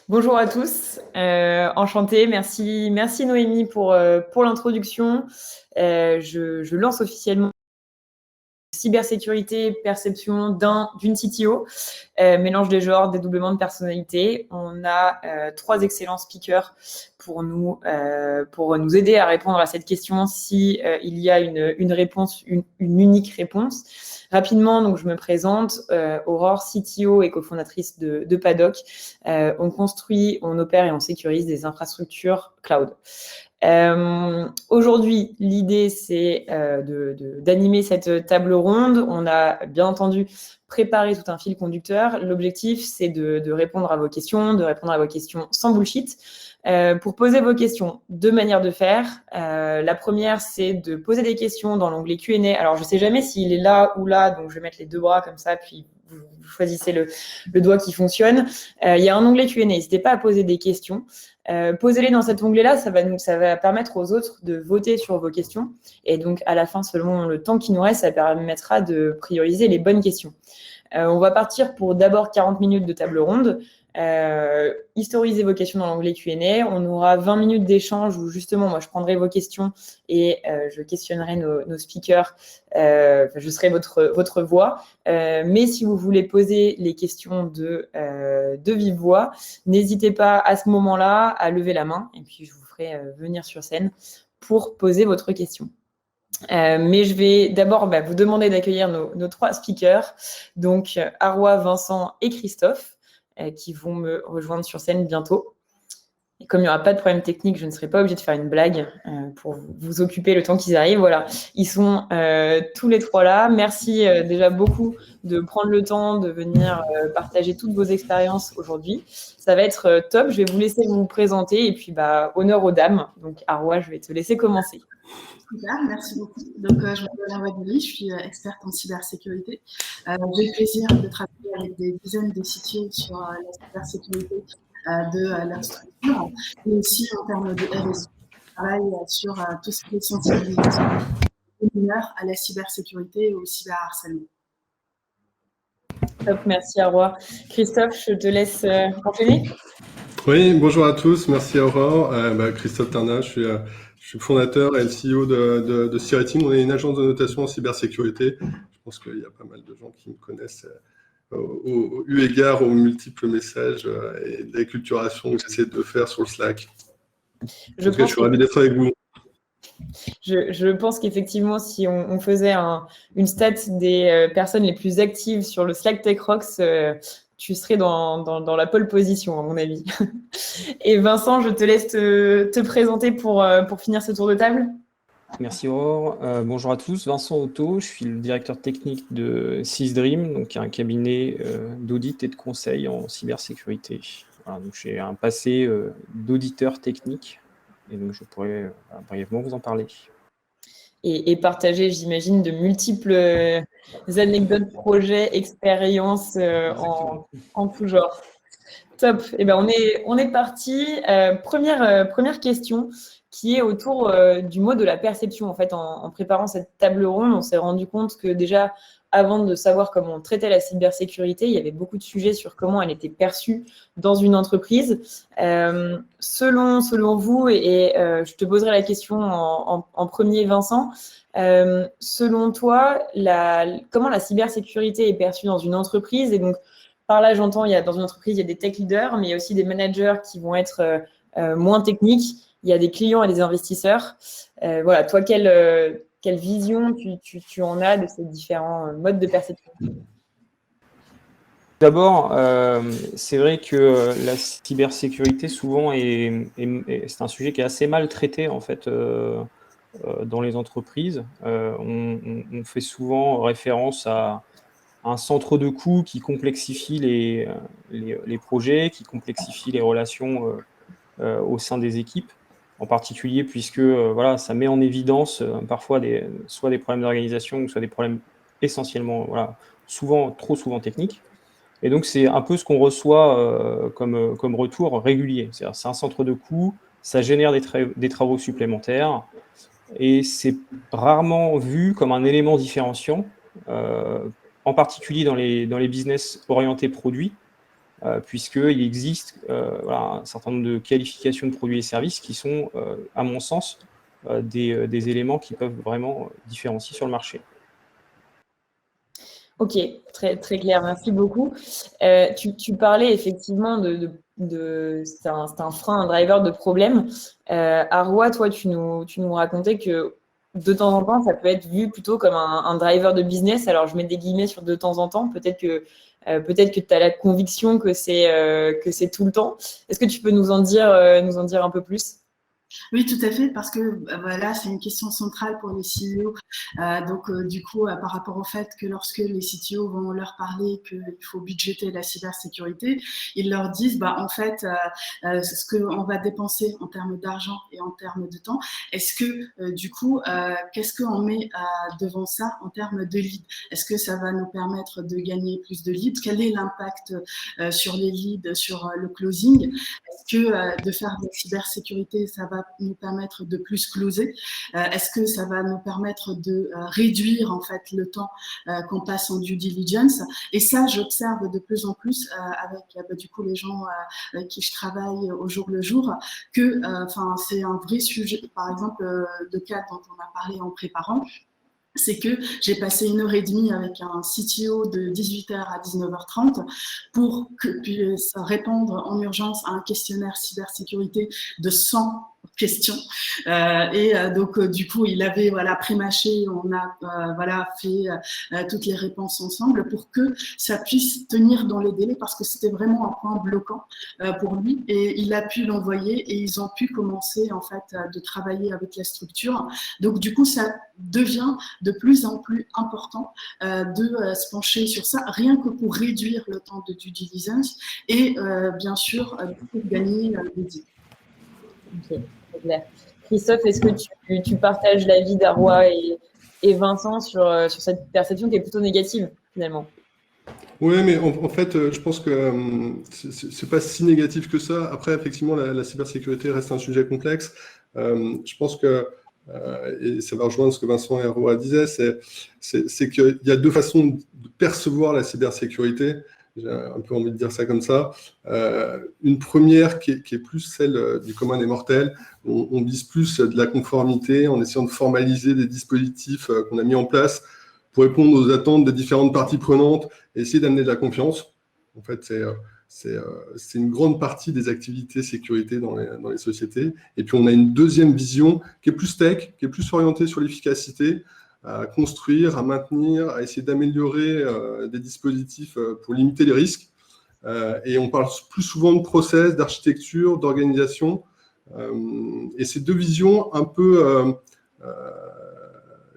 Bonjour à tous, enchantée. Merci Noémie pour l'introduction. Je lance officiellement cybersécurité, perception d'une CTO, mélange des genres, dédoublement de personnalité. On a trois excellents speakers pour nous aider à répondre à cette question si il y a une réponse, une unique réponse. Rapidement, donc je me présente, Aurore, CTO et cofondatrice de Paddock. On construit, on opère et on sécurise des infrastructures cloud. Aujourd'hui, l'idée, c'est d'animer cette table ronde. On a bien entendu préparé tout un fil conducteur. L'objectif, c'est de répondre à vos questions, de répondre à vos questions sans bullshit. Pour poser vos questions, deux manières de faire. La première, c'est de poser des questions dans l'onglet Q&A. Alors, je ne sais jamais s'il est là ou là, donc je vais mettre les deux bras comme ça, puis vous choisissez le doigt qui fonctionne. Il y a un onglet Q&A. N'hésitez pas à poser des questions. Posez-les dans cet onglet-là, ça va permettre aux autres de voter sur vos questions. Et donc, à la fin, selon le temps qui nous reste, ça permettra de prioriser les bonnes questions. On va partir pour d'abord 40 minutes de table ronde. Historisez vos questions dans l'onglet Q&A. On aura 20 minutes d'échange où justement, moi, je prendrai vos questions et je questionnerai nos speakers. Je serai votre voix. Mais si vous voulez poser les questions de vive voix, n'hésitez pas à ce moment-là à lever la main et puis je vous ferai venir sur scène pour poser votre question. Mais je vais d'abord vous demander d'accueillir nos trois speakers, donc Arwa, Vincent et Christophe, qui vont me rejoindre sur scène bientôt. Et comme il n'y aura pas de problème technique, je ne serai pas obligée de faire une blague pour vous occuper le temps qu'ils arrivent. Voilà, ils sont tous les trois là. Merci déjà beaucoup de prendre le temps de venir partager toutes vos expériences aujourd'hui. Ça va être top. Je vais vous laisser vous présenter et puis honneur aux dames. Donc Arwa, je vais te laisser commencer. Super, merci beaucoup. Donc, je m'appelle Arwa Dili, je suis experte en cybersécurité. J'ai le plaisir de travailler avec des dizaines de CTO sur la cybersécurité de leur structure, mais aussi en termes de RSE. Je travaille sur tout ce qui est sensibilisation des mineurs à la cybersécurité et au cyberharcèlement. Top, merci Arwa. Christophe, je te laisse enchaîner. Oui, bonjour à tous, merci Aurore. Christophe Tarnat, je suis fondateur et le CEO de Cyrating. On est une agence de notation en cybersécurité. Je pense qu'il y a pas mal de gens qui me connaissent eu égard aux multiples messages et d'acculturation que j'essaie de faire sur le Slack. Je suis ravi d'être avec vous. Je pense qu'effectivement, si on faisait une stat des personnes les plus actives sur le Slack Tech Rocks, tu serais dans la pole position, à mon avis. Et Vincent, je te laisse te présenter pour finir ce tour de table. Merci Aurore. Bonjour à tous, Vincent Otto, je suis le directeur technique de SysDream, donc un cabinet d'audit et de conseil en cybersécurité. Voilà, donc j'ai un passé d'auditeur technique et donc je pourrais brièvement vous en parler. Et partager, j'imagine, de multiples anecdotes, projets, expériences en tout genre. Top. Eh ben, on est parti. Première question qui est autour du mot de la perception. En fait, en préparant cette table ronde, on s'est rendu compte que déjà, avant de savoir comment on traitait la cybersécurité, il y avait beaucoup de sujets sur comment elle était perçue dans une entreprise. Selon vous, et je te poserai la question en premier, Vincent, selon toi, comment la cybersécurité est perçue dans une entreprise? Et donc, par là, j'entends, dans une entreprise, il y a des tech leaders, mais il y a aussi des managers qui vont être moins techniques. Il y a des clients et des investisseurs. Voilà, toi, quelle vision tu en as de ces différents modes de perception? D'abord, c'est vrai que la cybersécurité, souvent, c'est un sujet qui est assez mal traité, en fait, dans les entreprises. On fait souvent référence à un centre de coûts qui complexifie les projets, qui complexifie les relations au sein des équipes, en particulier puisque voilà, ça met en évidence parfois soit des problèmes d'organisation ou soit des problèmes essentiellement, trop souvent techniques. Et donc, c'est un peu ce qu'on reçoit comme retour régulier. C'est un centre de coûts, ça génère des travaux supplémentaires et c'est rarement vu comme un élément différenciant, en particulier dans les business orientés produits, puisqu'il existe voilà, un certain nombre de qualifications de produits et services qui sont, à mon sens, des éléments qui peuvent vraiment différencier sur le marché. Ok, très, très clair, merci beaucoup. Tu parlais effectivement c'est un frein, un driver de problème. Arwa, toi, tu nous racontais que de temps en temps, ça peut être vu plutôt comme un driver de business. Alors, je mets des guillemets sur de temps en temps. Peut-être que tu as la conviction que c'est tout le temps. Est-ce que tu peux nous en dire un peu plus? Oui, tout à fait, parce que voilà, c'est une question centrale pour les CEO. Donc, du coup, par rapport au fait que lorsque les CTO vont leur parler qu'il faut budgéter la cybersécurité, ils leur disent, en fait, ce qu'on va dépenser en termes d'argent et en termes de temps, est-ce que, du coup, qu'est-ce qu'on met devant ça en termes de leads? Est-ce que ça va nous permettre de gagner plus de leads? Quel est l'impact sur les leads, sur le closing? Est-ce que de faire de la cybersécurité, ça va nous permettre de plus closer? Est-ce que ça va nous permettre de réduire en fait le temps qu'on passe en due diligence? Et ça, j'observe de plus en plus avec du coup les gens avec qui je travaille au jour le jour, que c'est un vrai sujet. Par exemple, de cas dont on a parlé en préparant, c'est que j'ai passé 1h30 avec un CTO de 18h à 19h30 pour que puisse répondre en urgence à un questionnaire cybersécurité de 100 questions. Donc, du coup, il avait pré-mâché, on a fait toutes les réponses ensemble pour que ça puisse tenir dans les délais, parce que c'était vraiment un point bloquant pour lui. Et il a pu l'envoyer et ils ont pu commencer en fait de travailler avec la structure. Donc, du coup, ça devient de plus en plus important de se pencher sur ça, rien que pour réduire le temps de due diligence et bien sûr pour gagner des deals. Ok, c'est clair. Christophe, est-ce que tu partages l'avis d'Arwa et Vincent sur cette perception qui est plutôt négative finalement? Oui, mais en fait, je pense que c'est pas si négatif que ça. Après, effectivement, la cybersécurité reste un sujet complexe. Je pense que, et ça va rejoindre ce que Vincent et Arwa disaient, c'est qu'il y a deux façons de percevoir la cybersécurité. J'ai un peu envie de dire ça comme ça. Une première qui est plus celle du commun des mortels. On vise plus de la conformité en essayant de formaliser des dispositifs qu'on a mis en place pour répondre aux attentes des différentes parties prenantes et essayer d'amener de la confiance. En fait, c'est une grande partie des activités sécurité dans les sociétés. Et puis, on a une deuxième vision qui est plus tech, qui est plus orientée sur l'efficacité, à construire, à maintenir, à essayer d'améliorer des dispositifs pour limiter les risques. Et on parle plus souvent de process, d'architecture, d'organisation. Et ces deux visions un peu...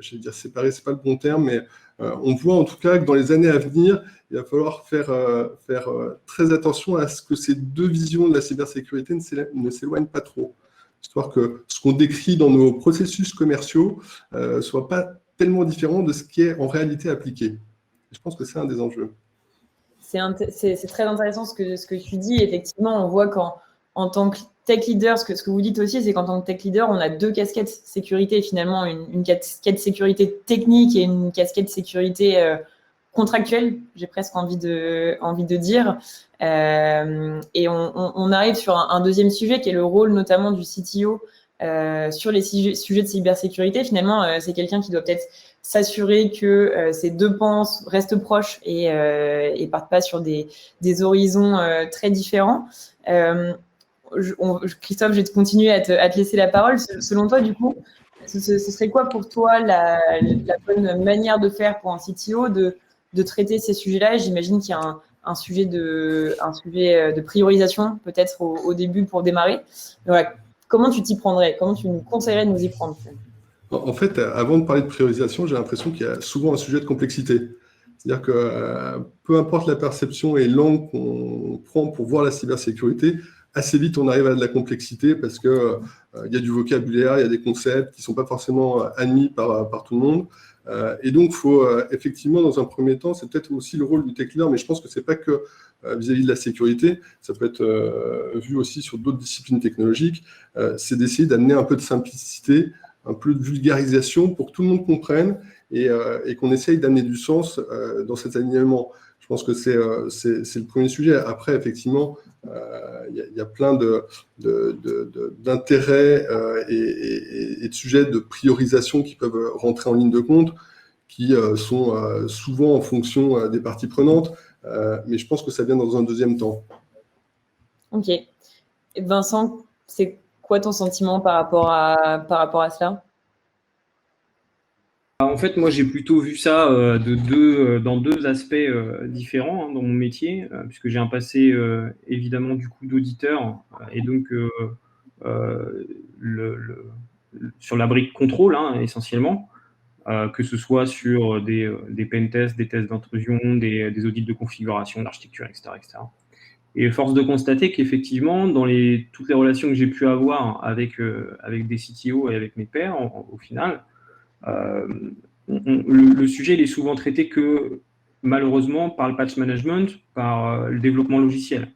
je vais dire séparées, ce n'est pas le bon terme, mais on voit en tout cas que dans les années à venir, il va falloir faire très attention à ce que ces deux visions de la cybersécurité ne s'éloignent pas trop, histoire que ce qu'on décrit dans nos processus commerciaux ne soit pas tellement différent de ce qui est en réalité appliqué. Je pense que c'est un des enjeux. C'est très intéressant ce que tu dis. Effectivement, on voit qu'en tant que tech leader, ce que vous dites aussi, c'est qu'en tant que tech leader, on a deux casquettes sécurité, finalement, une casquette sécurité technique et une casquette sécurité contractuelle, j'ai presque envie de dire. Et on arrive sur un deuxième sujet qui est le rôle notamment du CTO sur les sujets de cybersécurité. Finalement, c'est quelqu'un qui doit peut-être s'assurer que ces deux pans restent proches et partent pas sur des horizons très différents. Christophe, je vais te continuer à te laisser la parole. Selon toi, du coup, ce serait quoi pour toi la bonne manière de faire pour un CTO de traiter ces sujets-là? J'imagine qu'il y a un sujet de priorisation peut-être au début pour démarrer. Voilà. Comment tu t'y prendrais? Comment tu nous conseillerais de nous y prendre? En fait, avant de parler de priorisation, j'ai l'impression qu'il y a souvent un sujet de complexité. C'est-à-dire que peu importe la perception et l'angle qu'on prend pour voir la cybersécurité, assez vite on arrive à de la complexité parce qu'il y a du vocabulaire, il y a des concepts qui ne sont pas forcément admis par tout le monde. Et donc, il faut effectivement, dans un premier temps, c'est peut-être aussi le rôle du tech leader, mais je pense que ce n'est pas que vis-à-vis de la sécurité, ça peut être vu aussi sur d'autres disciplines technologiques, c'est d'essayer d'amener un peu de simplicité, un peu de vulgarisation pour que tout le monde comprenne et qu'on essaye d'amener du sens dans cet alignement. Je pense que c'est le premier sujet. Après, effectivement, il y a plein d'intérêts et de sujets de priorisation qui peuvent rentrer en ligne de compte, qui sont souvent en fonction des parties prenantes, mais je pense que ça vient dans un deuxième temps. Ok. Vincent, c'est quoi ton sentiment par rapport à cela? En fait, moi, j'ai plutôt vu ça dans deux aspects différents dans mon métier, puisque j'ai un passé évidemment du coup d'auditeur, et donc sur la brique contrôle essentiellement, que ce soit sur des pentests, des tests d'intrusion, des audits de configuration, d'architecture, etc., etc. Et force de constater qu'effectivement, dans toutes les relations que j'ai pu avoir avec des CTO et avec mes pairs, au final, le sujet il est souvent traité que malheureusement par le patch management, par le développement logiciel.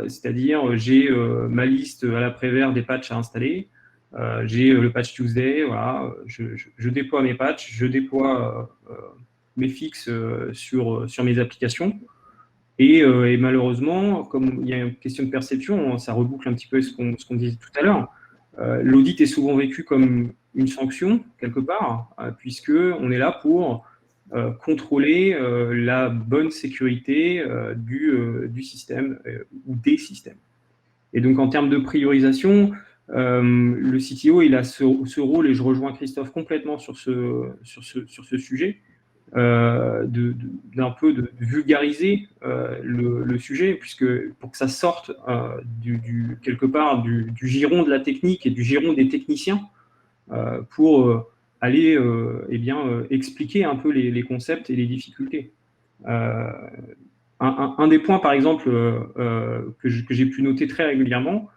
C'est-à-dire j'ai ma liste à l'après-vert des patchs à installer, j'ai le patch Tuesday, voilà, je déploie mes patchs, je déploie mes fixes sur mes applications. Et malheureusement, comme il y a une question de perception, ça reboucle un petit peu ce qu'on disait tout à l'heure. L'audit est souvent vécu comme une sanction, quelque part, puisqu'on est là pour contrôler la bonne sécurité du système ou des systèmes. Et donc, en termes de priorisation, le CTO, il a ce rôle, et je rejoins Christophe complètement sur ce sujet, d'un peu de vulgariser le sujet, puisque pour que ça sorte quelque part du giron de la technique et du giron des techniciens, pour aller expliquer un peu les concepts et les difficultés. Un des points, par exemple, que j'ai pu noter très régulièrement,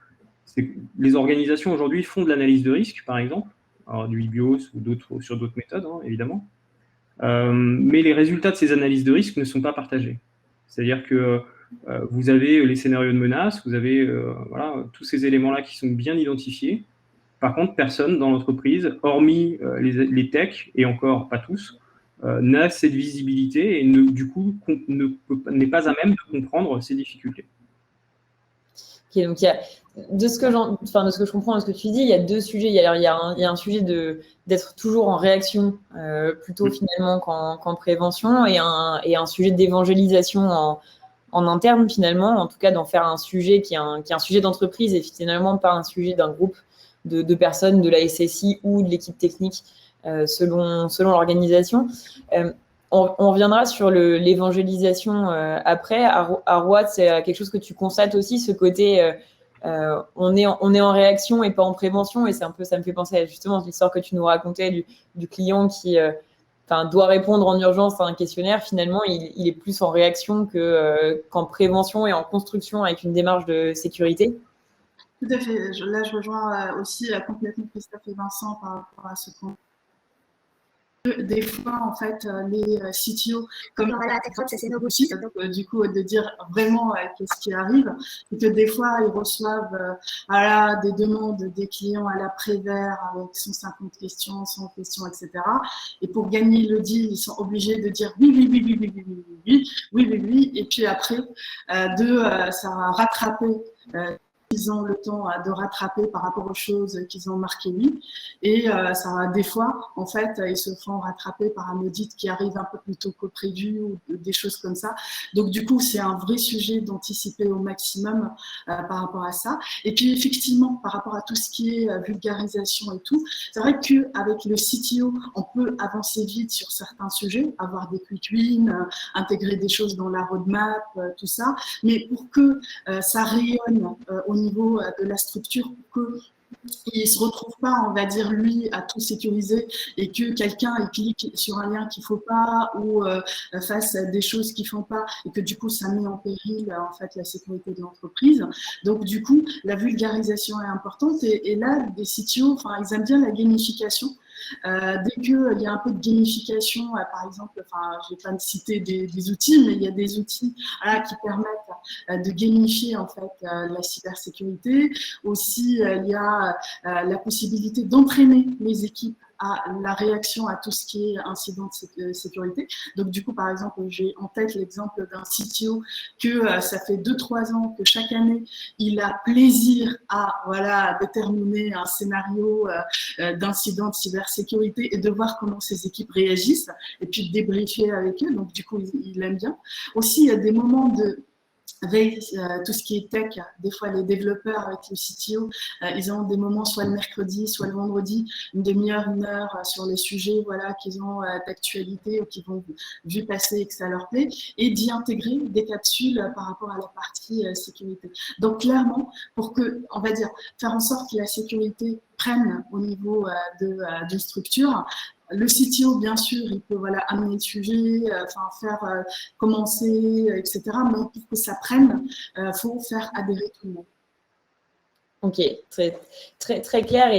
c'est que les organisations aujourd'hui font de l'analyse de risque, par exemple, alors du IBIOS ou sur d'autres méthodes, évidemment. Mais les résultats de ces analyses de risque ne sont pas partagés. C'est-à-dire que vous avez les scénarios de menace, vous avez tous ces éléments-là qui sont bien identifiés. Par contre, personne dans l'entreprise, hormis les techs, et encore pas tous, n'a cette visibilité et du coup n'est pas à même de comprendre ces difficultés. Okay, donc de ce que je comprends, de ce que tu dis, il y a deux sujets. Il y a un sujet d'être toujours en réaction, plutôt finalement qu'en prévention, et un sujet d'évangélisation en interne finalement, en tout cas d'en faire un sujet qui est un sujet d'entreprise et finalement pas un sujet d'un groupe de personnes de la SSI ou de l'équipe technique selon l'organisation. On reviendra sur l'évangélisation après. À Rouen, c'est quelque chose que tu constates aussi, ce côté on est en réaction et pas en prévention. Et ça me fait penser à justement l'histoire que tu nous racontais du client qui doit répondre en urgence à un questionnaire. Finalement, il est plus en réaction qu'en prévention et en construction avec une démarche de sécurité. Tout à fait. Là, je rejoins aussi complètement Christophe et Vincent par rapport à ce point. Des fois, en fait, les CTO, comme voilà, c'est nos aussi, donc du coup, de dire vraiment qu'est-ce qui arrive, et que des fois, ils reçoivent des demandes des clients à l'après-vert avec 150 questions, 100 questions, etc. Et pour gagner le deal, ils sont obligés de dire oui, et puis après, ça va rattraper. Ils ont le temps de rattraper par rapport aux choses qu'ils ont marquées lui. Et des fois, en fait, ils se font rattraper par un audit qui arrive un peu plus tôt que prévu ou des choses comme ça. Donc, du coup, c'est un vrai sujet d'anticiper au maximum par rapport à ça. Et puis, effectivement, par rapport à tout ce qui est vulgarisation et tout, c'est vrai qu'avec le CTO, on peut avancer vite sur certains sujets, avoir des quick wins, intégrer des choses dans la roadmap, tout ça. Mais pour que ça rayonne au niveau de la structure, qu'il ne se retrouve pas, on va dire, lui, à tout sécuriser et que quelqu'un clique sur un lien qu'il ne faut pas ou fasse des choses qu'il ne font pas et que du coup, ça met en péril en fait, la sécurité de l'entreprise. Donc, du coup, la vulgarisation est importante et là, des CTO, ils aiment bien la gamification. Dès qu'il y a un peu de gamification, par exemple, je ne vais pas me citer des outils, mais il y a des outils qui permettent de gamifier en fait la cybersécurité. Aussi, il y a la possibilité d'entraîner les équipes à la réaction à tout ce qui est incident de sécurité. Donc, du coup, par exemple, j'ai en tête l'exemple d'un CTO que ça fait 2-3 ans que chaque année, il a plaisir à déterminer un scénario d'incident de cybersécurité et de voir comment ses équipes réagissent et puis de débriefer avec eux. Donc, du coup, il aime bien. Aussi, il y a des moments de avec tout ce qui est tech, des fois les développeurs avec le CTO, ils ont des moments soit le mercredi, soit le vendredi, une demi-heure, 1 heure sur les sujets qu'ils ont d'actualité ou qu'ils vont vu passer et que ça leur plaît, et d'y intégrer des capsules par rapport à la partie sécurité. Donc clairement, pour que, on va dire, faire en sorte que la sécurité prenne au niveau d'une structure, le CTO, bien sûr, il peut amener le sujet, faire commencer, etc. Mais pour que ça prenne, il faut faire adhérer tout le monde. Ok, très clair.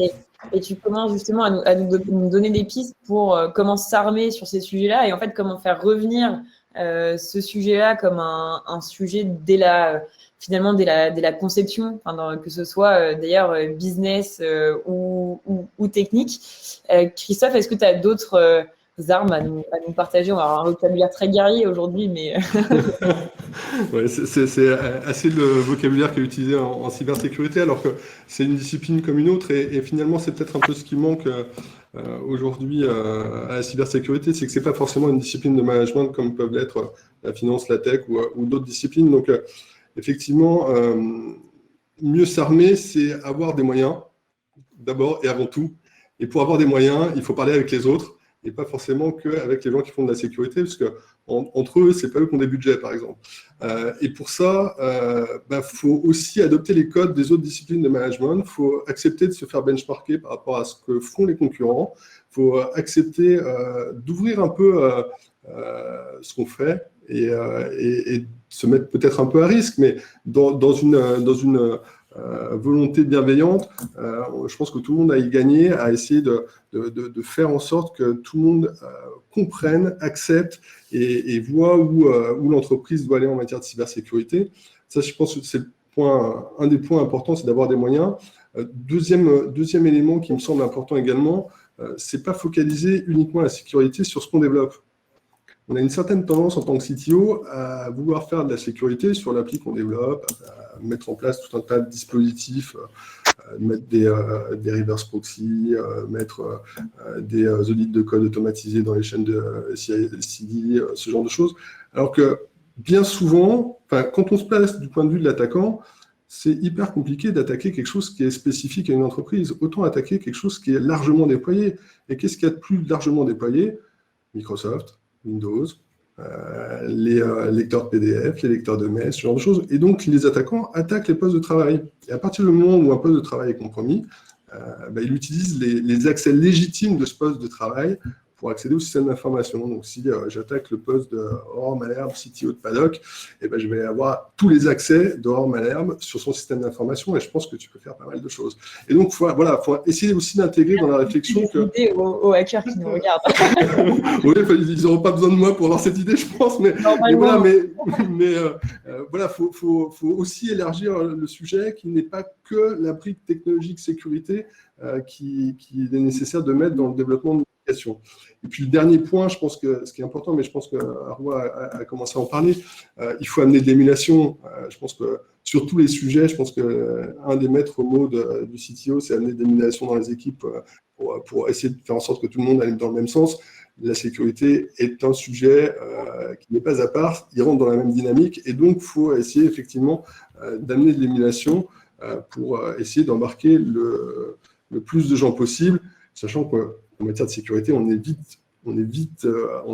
Et tu commences justement à nous donner des pistes pour comment s'armer sur ces sujets-là et en fait comment faire revenir ce sujet-là comme un sujet dès la conception, que ce soit d'ailleurs business ou technique. Christophe, est-ce que tu as d'autres armes à nous partager? On va avoir un vocabulaire très guerrier aujourd'hui, mais… Ouais, c'est assez le vocabulaire qui est utilisé en cybersécurité, alors que c'est une discipline comme une autre, et finalement c'est peut-être un peu ce qui manque aujourd'hui à la cybersécurité, c'est que c'est pas forcément une discipline de management comme peuvent l'être la finance, la tech ou d'autres disciplines. Donc effectivement, mieux s'armer, c'est avoir des moyens d'abord et avant tout. Et pour avoir des moyens, il faut parler avec les autres et pas forcément qu'avec les gens qui font de la sécurité, parce que entre eux, c'est pas eux qui ont des budgets, par exemple. Et pour ça, faut aussi adopter les codes des autres disciplines de management. Il faut accepter de se faire benchmarker par rapport à ce que font les concurrents. Il faut accepter d'ouvrir un peu ce qu'on fait et se mettre peut-être un peu à risque, mais dans une volonté bienveillante, je pense que tout le monde a y gagné à essayer de faire en sorte que tout le monde comprenne, accepte et voit où l'entreprise doit aller en matière de cybersécurité. Ça, je pense que c'est un des points importants, c'est d'avoir des moyens. Deuxième élément qui me semble important également, c'est pas focaliser uniquement la sécurité sur ce qu'on développe. On a une certaine tendance en tant que CTO à vouloir faire de la sécurité sur l'appli qu'on développe, à mettre en place tout un tas de dispositifs, mettre des reverse proxy, mettre des audits de code automatisés dans les chaînes de CI/CD, ce genre de choses. Alors que bien souvent, quand on se place du point de vue de l'attaquant, c'est hyper compliqué d'attaquer quelque chose qui est spécifique à une entreprise. Autant attaquer quelque chose qui est largement déployé. Et qu'est-ce qu'il y a de plus largement déployé? Microsoft, Windows, les lecteurs de PDF, les lecteurs de mail, ce genre de choses. Et donc, les attaquants attaquent les postes de travail. Et à partir du moment où un poste de travail est compromis, il utilise les accès légitimes de ce poste de travail pour accéder au système d'information. Donc, si j'attaque le poste de Aurore Malherbe, CTO de Paddock, je vais avoir tous les accès d'Aurore Malherbe sur son système d'information et je pense que tu peux faire pas mal de choses. Et donc, faut essayer aussi d'intégrer dans la réflexion que… aux hackers qui nous regardent. Oui, ils n'auront pas besoin de moi pour avoir cette idée, je pense, mais faut aussi élargir le sujet qui n'est pas que la brique technologique sécurité qui est nécessaire de mettre dans le développement de l'application. Et puis le dernier point, je pense que ce qui est important, mais je pense que Arwa a commencé à en parler, il faut amener de l'émulation. Je pense que sur tous les sujets, je pense qu'un des maîtres mots du CTO, c'est amener de l'émulation dans les équipes pour essayer de faire en sorte que tout le monde aille dans le même sens. La sécurité est un sujet qui n'est pas à part, il rentre dans la même dynamique et donc il faut essayer effectivement d'amener de l'émulation pour essayer d'embarquer le plus de gens possible, sachant qu'en matière de sécurité, on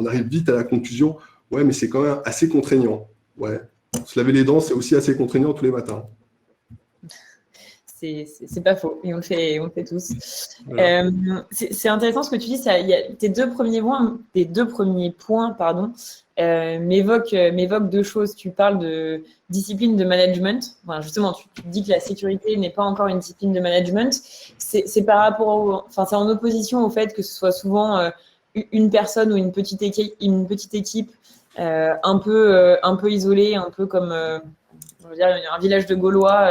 arrive vite à la conclusion, ouais, mais c'est quand même assez contraignant. Ouais. Se laver les dents, c'est aussi assez contraignant tous les matins. C'est pas faux, et on le fait tous. Voilà. C'est intéressant ce que tu dis, tes deux premiers points, m'évoquent deux choses. Tu parles de discipline de management. Enfin, justement, tu dis que la sécurité n'est pas encore une discipline de management. C'est par rapport c'est en opposition au fait que ce soit souvent une personne ou une petite équipe un peu isolée, un peu comme on va dire, un village de Gaulois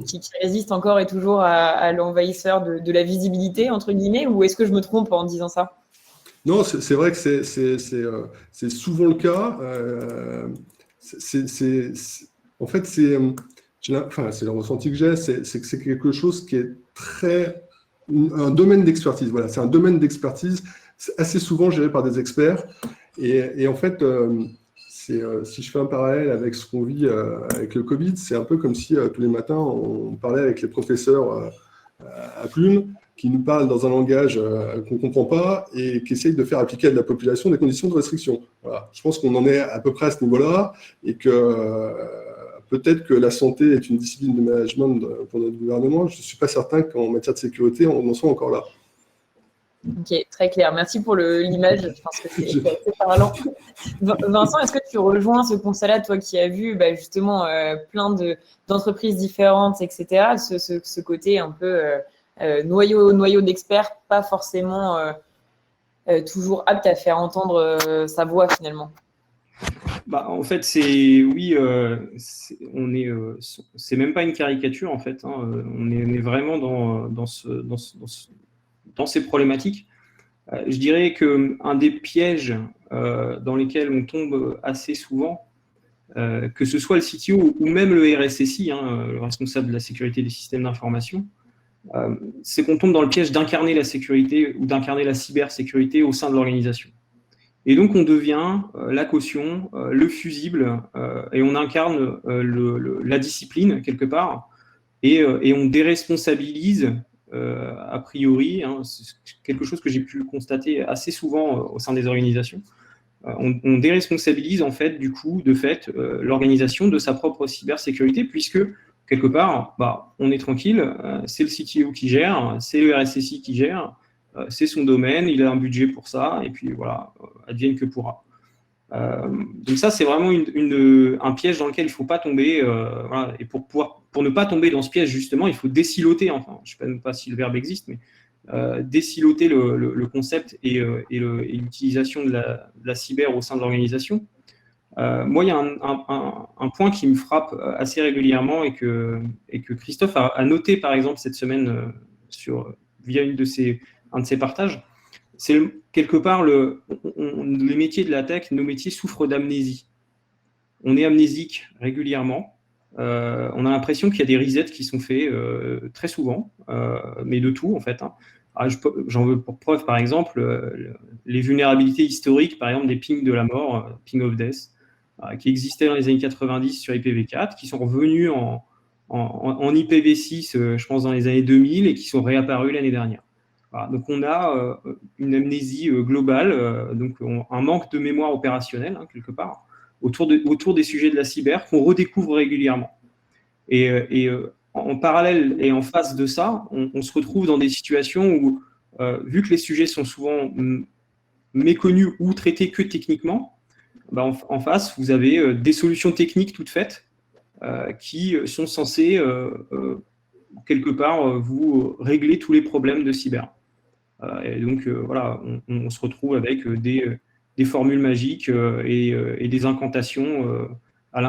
qui résiste encore et toujours à l'envahisseur de la visibilité, entre guillemets, ou est-ce que je me trompe en disant ça? Non, c'est vrai que c'est souvent le cas. En fait, c'est le ressenti que j'ai, c'est que c'est quelque chose qui est un domaine d'expertise. Voilà, c'est un domaine d'expertise assez souvent géré par des experts. Et en fait, si je fais un parallèle avec ce qu'on vit avec le Covid, c'est un peu comme si tous les matins, on parlait avec les professeurs à plume, qui nous parlent dans un langage qu'on ne comprend pas et qui essayent de faire appliquer à la population des conditions de restriction. Voilà. Je pense qu'on en est à peu près à ce niveau-là et que peut-être que la santé est une discipline de management pour notre gouvernement. Je ne suis pas certain qu'en matière de sécurité, on en soit encore là. Ok, très clair. Merci pour l'image. Je pense que c'est assez parlant. Vincent, est-ce que tu rejoins ce constat-là, toi qui as vu justement plein d'entreprises différentes, etc., ce côté un peu noyau d'experts, pas forcément toujours apte à faire entendre sa voix finalement? En fait, c'est même pas une caricature en fait. Hein. On est vraiment dans ces problématiques. Je dirais qu'un des pièges dans lesquels on tombe assez souvent, que ce soit le CTO ou même le RSSI, le responsable de la sécurité des systèmes d'information, c'est qu'on tombe dans le piège d'incarner la sécurité ou d'incarner la cybersécurité au sein de l'organisation. Et donc, on devient la caution, le fusible, et on incarne la discipline, quelque part, et on déresponsabilise, a priori, c'est quelque chose que j'ai pu constater assez souvent au sein des organisations, on déresponsabilise, en fait, l'organisation de sa propre cybersécurité, puisque, quelque part, on est tranquille, c'est le CTO qui gère, c'est le RSSI qui gère, c'est son domaine, il a un budget pour ça, et puis voilà, advienne que pourra. Donc ça, c'est vraiment un piège dans lequel il ne faut pas tomber. Voilà. Et pour ne pas tomber dans ce piège, justement, il faut désiloter, enfin, je ne sais même pas si le verbe existe, mais désiloter le concept et l'utilisation de la cyber au sein de l'organisation. Moi, il y a un point qui me frappe assez régulièrement et que Christophe a noté, par exemple, cette semaine via un de ses partages. C'est quelque part les métiers de la tech, nos métiers souffrent d'amnésie. On est amnésique régulièrement. On a l'impression qu'il y a des resets qui sont faits très souvent, mais de tout en fait. J'en veux pour preuve, par exemple, les vulnérabilités historiques, par exemple des pings de la mort, ping of death, qui existaient dans les années 90 sur IPv4, qui sont revenus en IPv6, je pense, dans les années 2000 et qui sont réapparus l'année dernière. Voilà, donc on a une amnésie globale, donc un manque de mémoire opérationnelle, quelque part, autour des sujets de la cyber qu'on redécouvre régulièrement. Et en parallèle et en face de ça, on se retrouve dans des situations où, vu que les sujets sont souvent méconnus ou traités que techniquement, en face, vous avez des solutions techniques toutes faites qui sont censées, quelque part, vous régler tous les problèmes de cyber. Et donc, voilà, on se retrouve avec des formules magiques et des incantations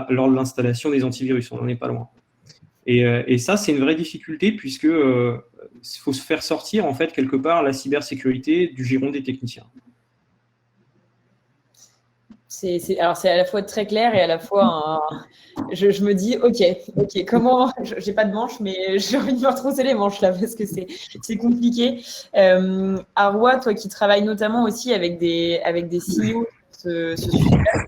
lors de l'installation des antivirus. On n'en est pas loin. Et ça, c'est une vraie difficulté puisque faut se faire sortir, en fait, quelque part, la cybersécurité du giron des techniciens. Alors, c'est à la fois très clair et à la fois, je me dis, ok, comment, j'ai pas de manches, mais j'ai envie de me retrousser les manches là, parce que c'est compliqué. Arwa, toi qui travailles notamment aussi avec des CEO, ce sujet-là,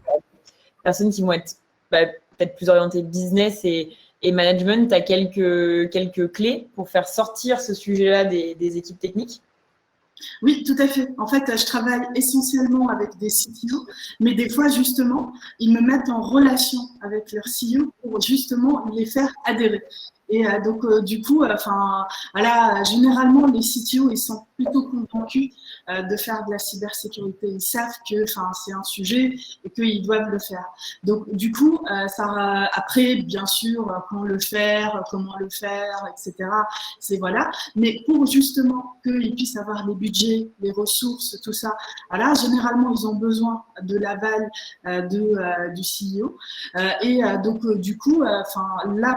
personnes qui vont être peut-être plus orientées business et management, tu as quelques clés pour faire sortir ce sujet-là des équipes techniques? Oui, tout à fait. En fait, je travaille essentiellement avec des CTO, mais des fois, justement, ils me mettent en relation avec leurs CEO pour justement les faire adhérer. Et donc, du coup, voilà, généralement, les CTO, ils sont plutôt convaincus de faire de la cybersécurité. Ils savent que c'est un sujet et qu'ils doivent le faire. Donc, du coup, après, bien sûr, quand le faire, comment le faire, etc. C'est voilà. Mais pour justement qu'ils puissent avoir les budgets, les ressources, tout ça, voilà, généralement, ils ont besoin de l'aval du CEO. Donc, du coup, là,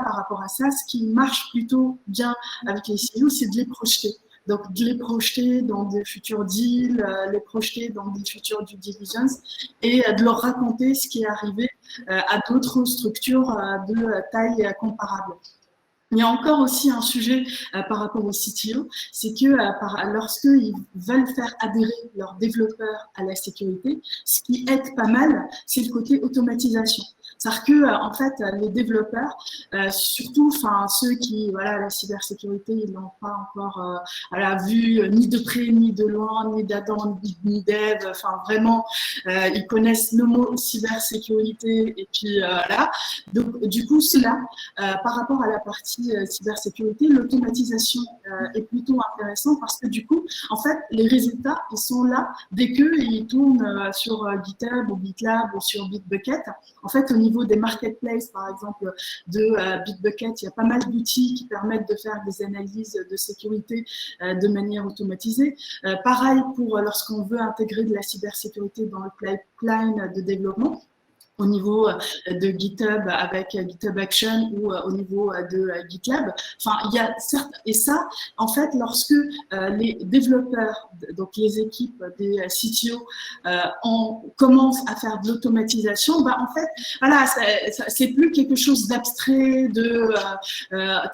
par rapport à ça, ce qui marche plutôt bien avec les CEO, c'est de les projeter. Donc, de les projeter dans des futurs deals, les projeter dans des futurs due diligence et de leur raconter ce qui est arrivé à d'autres structures de taille comparable. Il y a encore aussi un sujet par rapport au CTO, c'est que lorsqu'ils veulent faire adhérer leurs développeurs à la sécurité, ce qui aide pas mal, c'est le côté automatisation. C'est-à-dire que en fait, les développeurs, surtout, ceux qui, voilà, la cybersécurité, ils l'ont pas encore vu ni de près ni de loin, ni d'Adam ni d'Ève. Enfin, vraiment, ils connaissent le mot cybersécurité et puis là. Donc, du coup, cela, par rapport à la partie cybersécurité, l'automatisation est plutôt intéressante parce que du coup, en fait, les résultats, ils sont là dès qu'ils tournent sur GitHub ou GitLab ou sur Bitbucket. En fait, au niveau des marketplaces, par exemple, de Bitbucket, il y a pas mal d'outils qui permettent de faire des analyses de sécurité de manière automatisée. Pareil pour lorsqu'on veut intégrer de la cybersécurité dans le pipeline de développement, au niveau de GitHub avec GitHub Action ou au niveau de GitLab. Enfin, il y a certes, et ça, en fait, lorsque les développeurs, donc les équipes des CTO, commencent à faire de l'automatisation, en fait, voilà, c'est plus quelque chose d'abstrait, de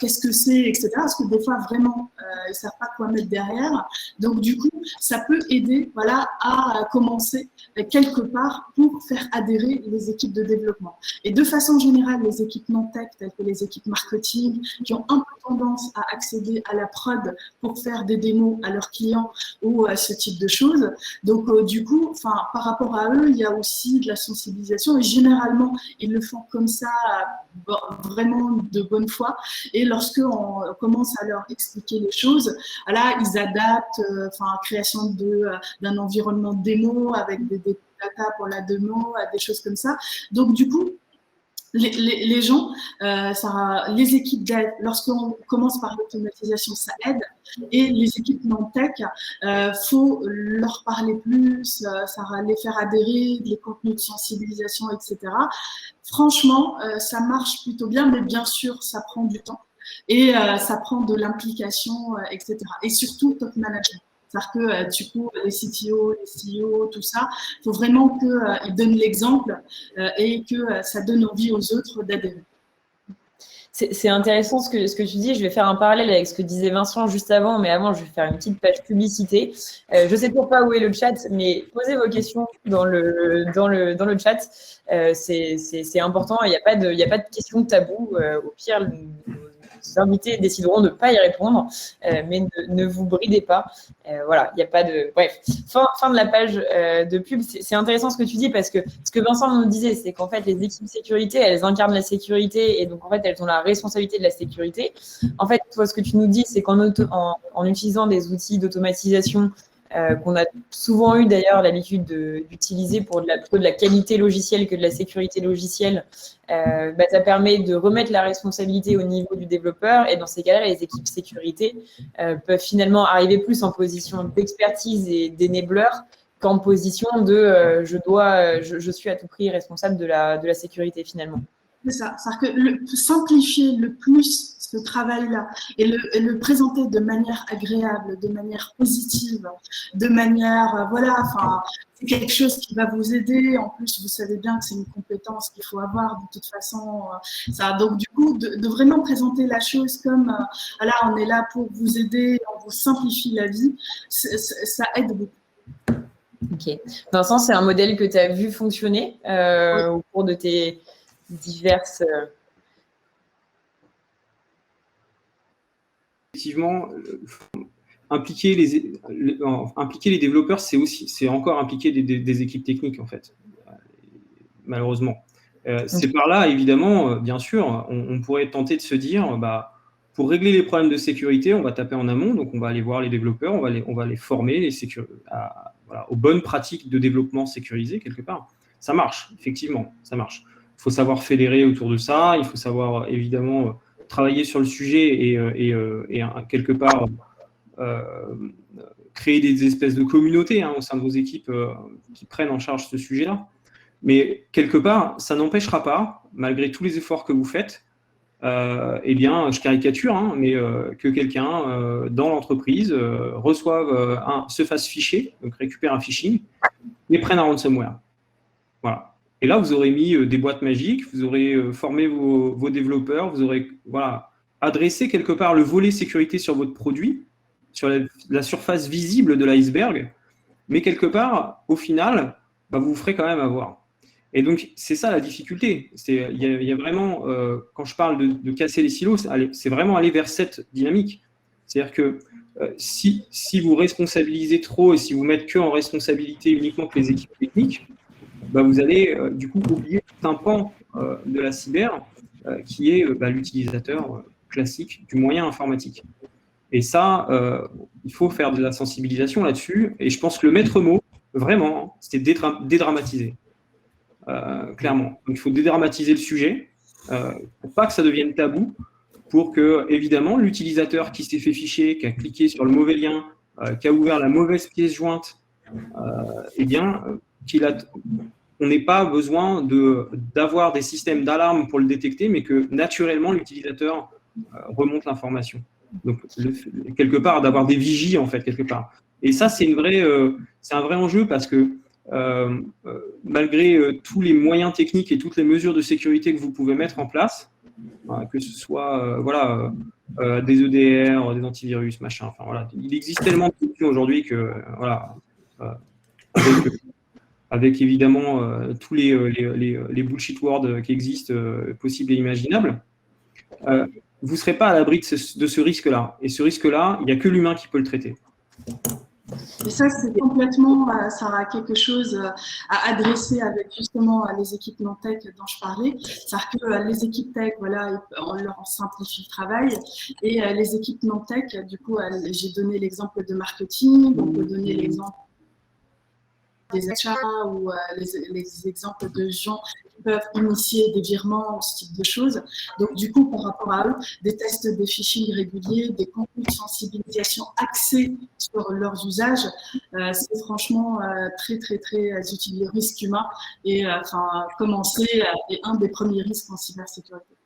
qu'est-ce que c'est, etc. Parce que des fois, vraiment, ils ne savent pas quoi mettre derrière. Donc, du coup, ça peut aider, voilà, à commencer quelque part pour faire adhérer les équipes de développement. Et de façon générale, les équipes non-tech, telles que les équipes marketing, qui ont un peu tendance à accéder à la prod pour faire des démos à leurs clients ou à ce type de choses. Donc, du coup, par rapport à eux, il y a aussi de la sensibilisation et généralement, ils le font comme ça, vraiment de bonne foi. Et lorsqu'on commence à leur expliquer les choses, là, ils adaptent, création d'un environnement démo avec des data pour la démo, des choses comme ça. Donc, du coup, les gens, les équipes dev, lorsqu'on commence par l'automatisation, ça aide. Et les équipes non-tech, faut leur parler plus, les faire adhérer, les contenus de sensibilisation, etc. Franchement, ça marche plutôt bien, mais bien sûr, ça prend du temps. Et ça prend de l'implication, etc. Et surtout, top management. C'est-à-dire que du coup, les CTO, les CEO, tout ça, il faut vraiment qu'ils donnent l'exemple et que ça donne envie aux autres d'adhérer. C'est intéressant ce que tu dis. Je vais faire un parallèle avec ce que disait Vincent juste avant, mais avant, je vais faire une petite page publicité. Je ne sais toujours pas où est le chat, mais posez vos questions dans le chat. C'est important. Il n'y a pas de questions tabou. Au pire, nos invités décideront de ne pas y répondre, mais ne vous bridez pas. Voilà, il n'y a pas de… Bref, fin de la page de pub. C'est intéressant ce que tu dis parce que ce que Vincent nous disait, c'est qu'en fait, les équipes sécurité, elles incarnent la sécurité et donc en fait, elles ont la responsabilité de la sécurité. En fait, toi, ce que tu nous dis, c'est qu'en utilisant des outils d'automatisation qu'on a souvent eu d'ailleurs l'habitude d'utiliser pour plutôt de la qualité logicielle que de la sécurité logicielle, ça permet de remettre la responsabilité au niveau du développeur et dans ces cas-là, les équipes sécurité peuvent finalement arriver plus en position d'expertise et d'énébleur qu'en position de je suis à tout prix responsable de la sécurité finalement. C'est ça, c'est-à-dire que simplifier le plus ce travail-là et le présenter de manière agréable, de manière positive, de manière, c'est quelque chose qui va vous aider. En plus, vous savez bien que c'est une compétence qu'il faut avoir de toute façon. Donc, du coup, de vraiment présenter la chose comme, on est là pour vous aider, on vous simplifie la vie, ça aide beaucoup. Ok. Vincent, c'est un modèle que tu as vu fonctionner au cours de tes diverses… Effectivement, impliquer les développeurs, c'est encore impliquer des équipes techniques, en fait, malheureusement. C'est par là, évidemment, bien sûr, on pourrait tenter de se dire, pour régler les problèmes de sécurité, on va taper en amont, donc on va aller voir les développeurs, on va les former voilà, aux bonnes pratiques de développement sécurisé quelque part. Ça marche, effectivement, ça marche. Il faut savoir fédérer autour de ça, il faut savoir évidemment travailler sur le sujet et quelque part créer des espèces de communautés au sein de vos équipes qui prennent en charge ce sujet-là. Mais quelque part, ça n'empêchera pas, malgré tous les efforts que vous faites, eh bien, je caricature, mais que quelqu'un dans l'entreprise se fasse ficher, donc récupère un phishing, et prenne un ransomware. Voilà. Et là, vous aurez mis des boîtes magiques, vous aurez formé vos développeurs, vous aurez adressé quelque part le volet sécurité sur votre produit, sur la surface visible de l'iceberg, mais quelque part, au final, vous vous ferez quand même avoir. Et donc, c'est ça la difficulté. Il y a vraiment, quand je parle de casser les silos, c'est vraiment aller vers cette dynamique. C'est-à-dire que si vous responsabilisez trop et si vous mettez que en responsabilité uniquement que les équipes techniques, vous allez du coup oublier tout un pan de la cyber qui est l'utilisateur classique du moyen informatique. Et ça, il faut faire de la sensibilisation là-dessus. Et je pense que le maître mot, vraiment, c'est dédramatiser. Clairement. Donc, il faut dédramatiser le sujet pour pas que ça devienne tabou, pour que, évidemment, l'utilisateur qui s'est fait ficher, qui a cliqué sur le mauvais lien, qui a ouvert la mauvaise pièce jointe, on n'ait pas besoin d'avoir des systèmes d'alarme pour le détecter, mais que naturellement, l'utilisateur remonte l'information. Donc, quelque part, d'avoir des vigies, en fait, quelque part. Et ça, c'est un vrai enjeu parce que malgré tous les moyens techniques et toutes les mesures de sécurité que vous pouvez mettre en place, que ce soit des EDR, des antivirus, machin, il existe tellement de solutions aujourd'hui que avec évidemment tous les bullshit words qui existent, possibles et imaginables, vous ne serez pas à l'abri de ce risque-là. Et ce risque-là, il n'y a que l'humain qui peut le traiter. Et ça, c'est complètement, Sarah, quelque chose à adresser avec justement les équipes non-tech dont je parlais. C'est-à-dire que les équipes tech, on leur simplifie le travail. Et les équipes non-tech, du coup, j'ai donné l'exemple de marketing, on peut donner l'exemple des achats ou les exemples de gens qui peuvent initier des virements, ce type de choses. Donc, du coup, par rapport à eux, des tests de phishing réguliers, des contenus de sensibilisation axés sur leurs usages, c'est franchement très, très, très utile. Le risque humain et commencer est un des premiers risques en cybersécurité.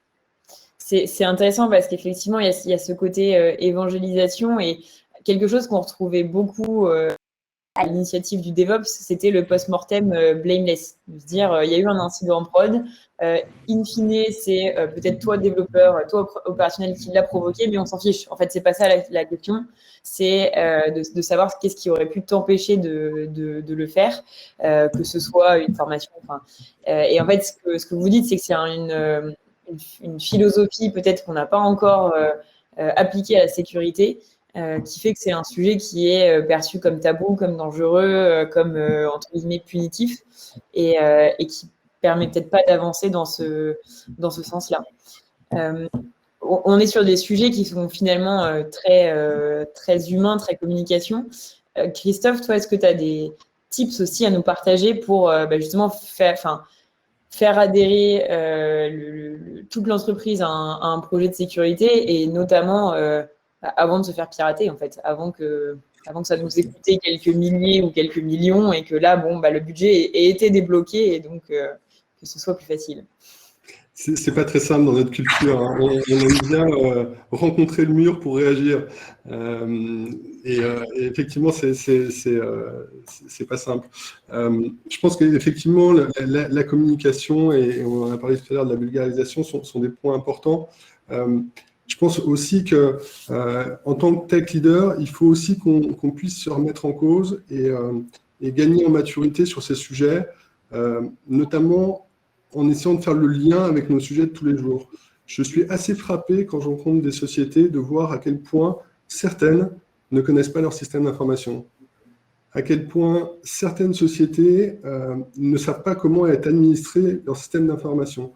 C'est intéressant parce qu'effectivement, il y a ce côté évangélisation et quelque chose qu'on retrouvait beaucoup à l'initiative du DevOps, c'était le post-mortem blameless. De se dire, il y a eu un incident en prod, in fine, c'est peut-être toi, développeur, toi, opérationnel, qui l'a provoqué, mais on s'en fiche. En fait, c'est pas ça la question. C'est de savoir qu'est-ce qui aurait pu t'empêcher de le faire, que ce soit une formation. Et en fait, ce que vous dites, c'est que c'est une philosophie peut-être qu'on n'a pas encore appliquée à la sécurité, qui fait que c'est un sujet qui est perçu comme tabou, comme dangereux, comme entre guillemets punitif, et qui permet peut-être pas d'avancer dans ce sens-là. On est sur des sujets qui sont finalement très humains, très communication. Christophe, toi, est-ce que tu as des tips aussi à nous partager pour justement faire adhérer toute l'entreprise à un projet de sécurité et notamment avant de se faire pirater, en fait, avant que ça nous ait coûté quelques milliers ou quelques millions et que là, le budget ait été débloqué et donc que ce soit plus facile. C'est pas très simple dans notre culture. Hein. On aime bien rencontrer le mur pour réagir. Et effectivement, c'est pas simple. Je pense qu'effectivement, la communication, et on en a parlé tout à l'heure de la vulgarisation, sont des points importants. Je pense aussi que en tant que tech leader, il faut aussi qu'on puisse se remettre en cause et gagner en maturité sur ces sujets, notamment en essayant de faire le lien avec nos sujets de tous les jours. Je suis assez frappé quand je rencontre des sociétés de voir à quel point certaines ne connaissent pas leur système d'information, à quel point certaines sociétés ne savent pas comment est administré leur système d'information.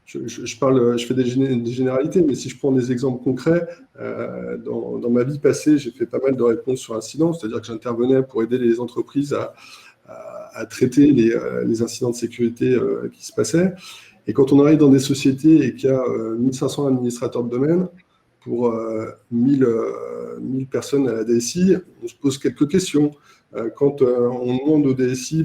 je fais des généralités, mais si je prends des exemples concrets, dans ma vie passée, j'ai fait pas mal de réponses sur incidents, c'est-à-dire que j'intervenais pour aider les entreprises à traiter les incidents de sécurité qui se passaient. Et quand on arrive dans des sociétés et qu'il y a 1500 administrateurs de domaine pour 1000 personnes à la DSI, on se pose quelques questions. Quand on demande au DSI,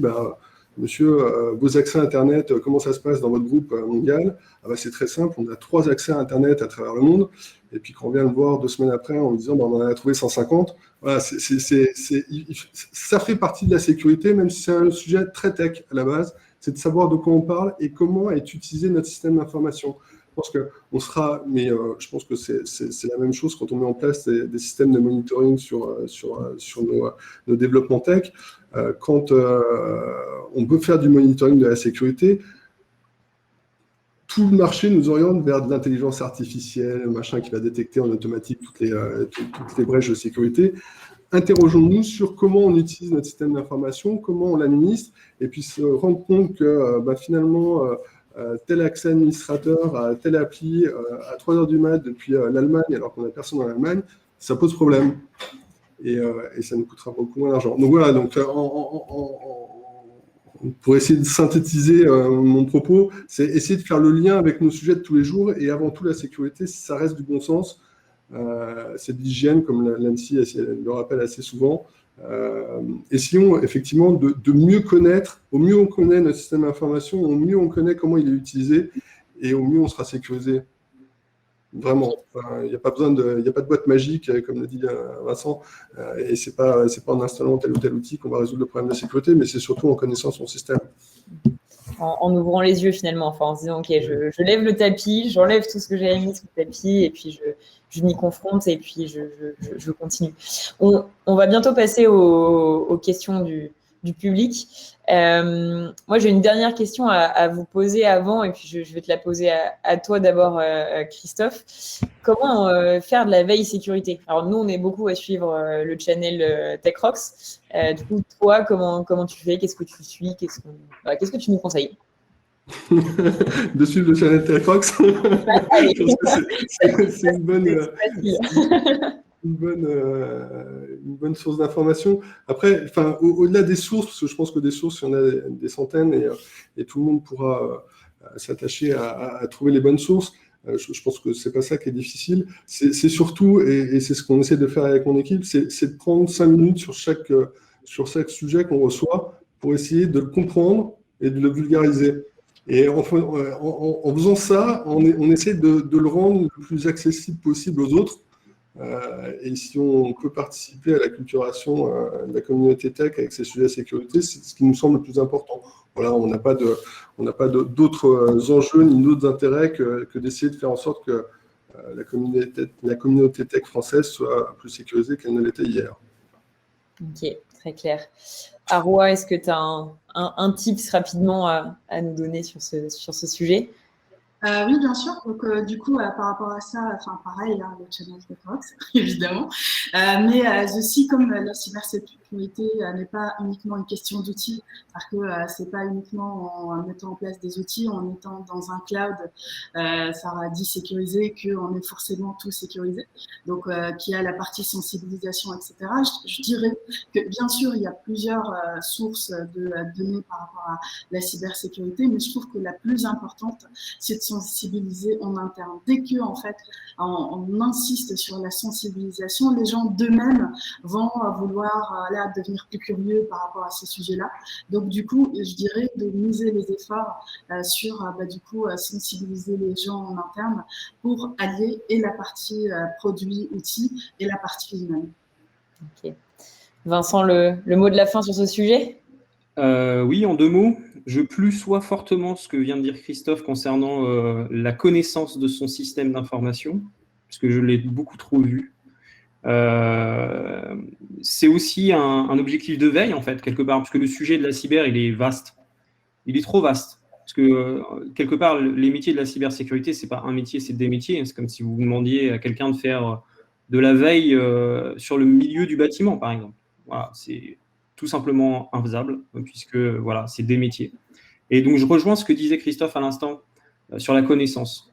monsieur, vos accès Internet, comment ça se passe dans votre groupe mondial? C'est très simple, on a 3 accès à Internet à travers le monde. Et puis quand on vient le voir 2 semaines après en lui disant on en a trouvé 150, voilà, ça fait partie de la sécurité, même si c'est un sujet très tech à la base, c'est de savoir de quoi on parle et comment est utilisé notre système d'information. Je pense que je pense que c'est la même chose quand on met en place des systèmes de monitoring sur nos développements tech. Quand on peut faire du monitoring de la sécurité, tout le marché nous oriente vers de l'intelligence artificielle, machin qui va détecter en automatique toutes les brèches de sécurité. Interrogeons-nous sur comment on utilise notre système d'information, comment on l'administre, et puis se rendre compte que finalement, tel accès administrateur à telle appli à 3 heures du mat depuis l'Allemagne, alors qu'on n'a personne en Allemagne, ça pose problème. Et ça nous coûtera beaucoup moins d'argent. Donc voilà, pour essayer de synthétiser mon propos, c'est essayer de faire le lien avec nos sujets de tous les jours, et avant tout la sécurité, si ça reste du bon sens, c'est de l'hygiène, comme l'ANSSI le rappelle assez souvent. Essayons effectivement de mieux connaître, au mieux on connaît notre système d'information, au mieux on connaît comment il est utilisé, et au mieux on sera sécurisé. Vraiment, il n'y a pas de boîte magique, comme le dit Vincent, et c'est pas en installant tel ou tel outil qu'on va résoudre le problème de sécurité, mais c'est surtout en connaissant son système. En ouvrant les yeux finalement, en se disant ok, je lève le tapis, j'enlève tout ce que j'avais mis sous le tapis, et puis je m'y confronte, et puis je continue. On va bientôt passer aux questions du public. Moi, j'ai une dernière question à vous poser avant, et puis je vais te la poser à toi d'abord, Christophe. Comment faire de la veille sécurité? Alors, nous, on est beaucoup à suivre le channel TechRox. Du coup, toi, comment tu fais? Qu'est-ce que tu suis? Qu'est-ce que tu nous conseilles? De suivre le channel TechRox. C'est une bonne source d'information. Après, au-delà des sources, parce que je pense que des sources, il y en a des centaines, et tout le monde pourra s'attacher à trouver les bonnes sources. Je pense que c'est pas ça qui est difficile. C'est surtout, et c'est ce qu'on essaie de faire avec mon équipe, c'est de prendre 5 minutes sur chaque sujet qu'on reçoit pour essayer de le comprendre et de le vulgariser. Et en faisant ça, on essaie de le rendre le plus accessible possible aux autres. Et si on peut participer à la culturation de la communauté tech avec ces sujets de sécurité, c'est ce qui nous semble le plus important. Voilà, on n'a pas d'autres enjeux ni d'autres intérêts que d'essayer de faire en sorte que la communauté tech française soit plus sécurisée qu'elle ne l'était hier. Ok, très clair. Arwa, est-ce que tu as un tips rapidement à nous donner sur ce sujet? Oui, bien sûr. Donc, du coup, par rapport à ça, pareil, le channel TechRox, évidemment. Mais aussi, comme la cybersécurité n'est pas uniquement une question d'outils, parce que c'est pas uniquement en mettant en place des outils, en étant dans un cloud, ça dit sécurisé qu'on est forcément tout sécurisé. Donc, qu'il y a la partie sensibilisation, etc. Je dirais que, bien sûr, il y a plusieurs sources de données par rapport à la cybersécurité, mais je trouve que la plus importante, c'est de sensibiliser en interne. Dès que, en fait, on insiste sur la sensibilisation, les gens d'eux-mêmes vont vouloir devenir plus curieux par rapport à ces sujets-là. Donc, du coup, je dirais de miser les efforts sur, sensibiliser les gens en interne pour allier et la partie produit-outil et la partie humaine. Ok. Vincent, le mot de la fin sur ce sujet? Oui, en 2 mots. Je plus-sois fortement ce que vient de dire Christophe concernant la connaissance de son système d'information, parce que je l'ai beaucoup trop vu. C'est aussi un objectif de veille, en fait, quelque part, parce que le sujet de la cyber, il est vaste. Il est trop vaste. Parce que, quelque part, les métiers de la cybersécurité, c'est pas un métier, c'est des métiers. C'est comme si vous demandiez à quelqu'un de faire de la veille sur le milieu du bâtiment, par exemple. Voilà, c'est tout simplement infaisable, puisque voilà, c'est des métiers. Et donc, je rejoins ce que disait Christophe à l'instant. sur la connaissance.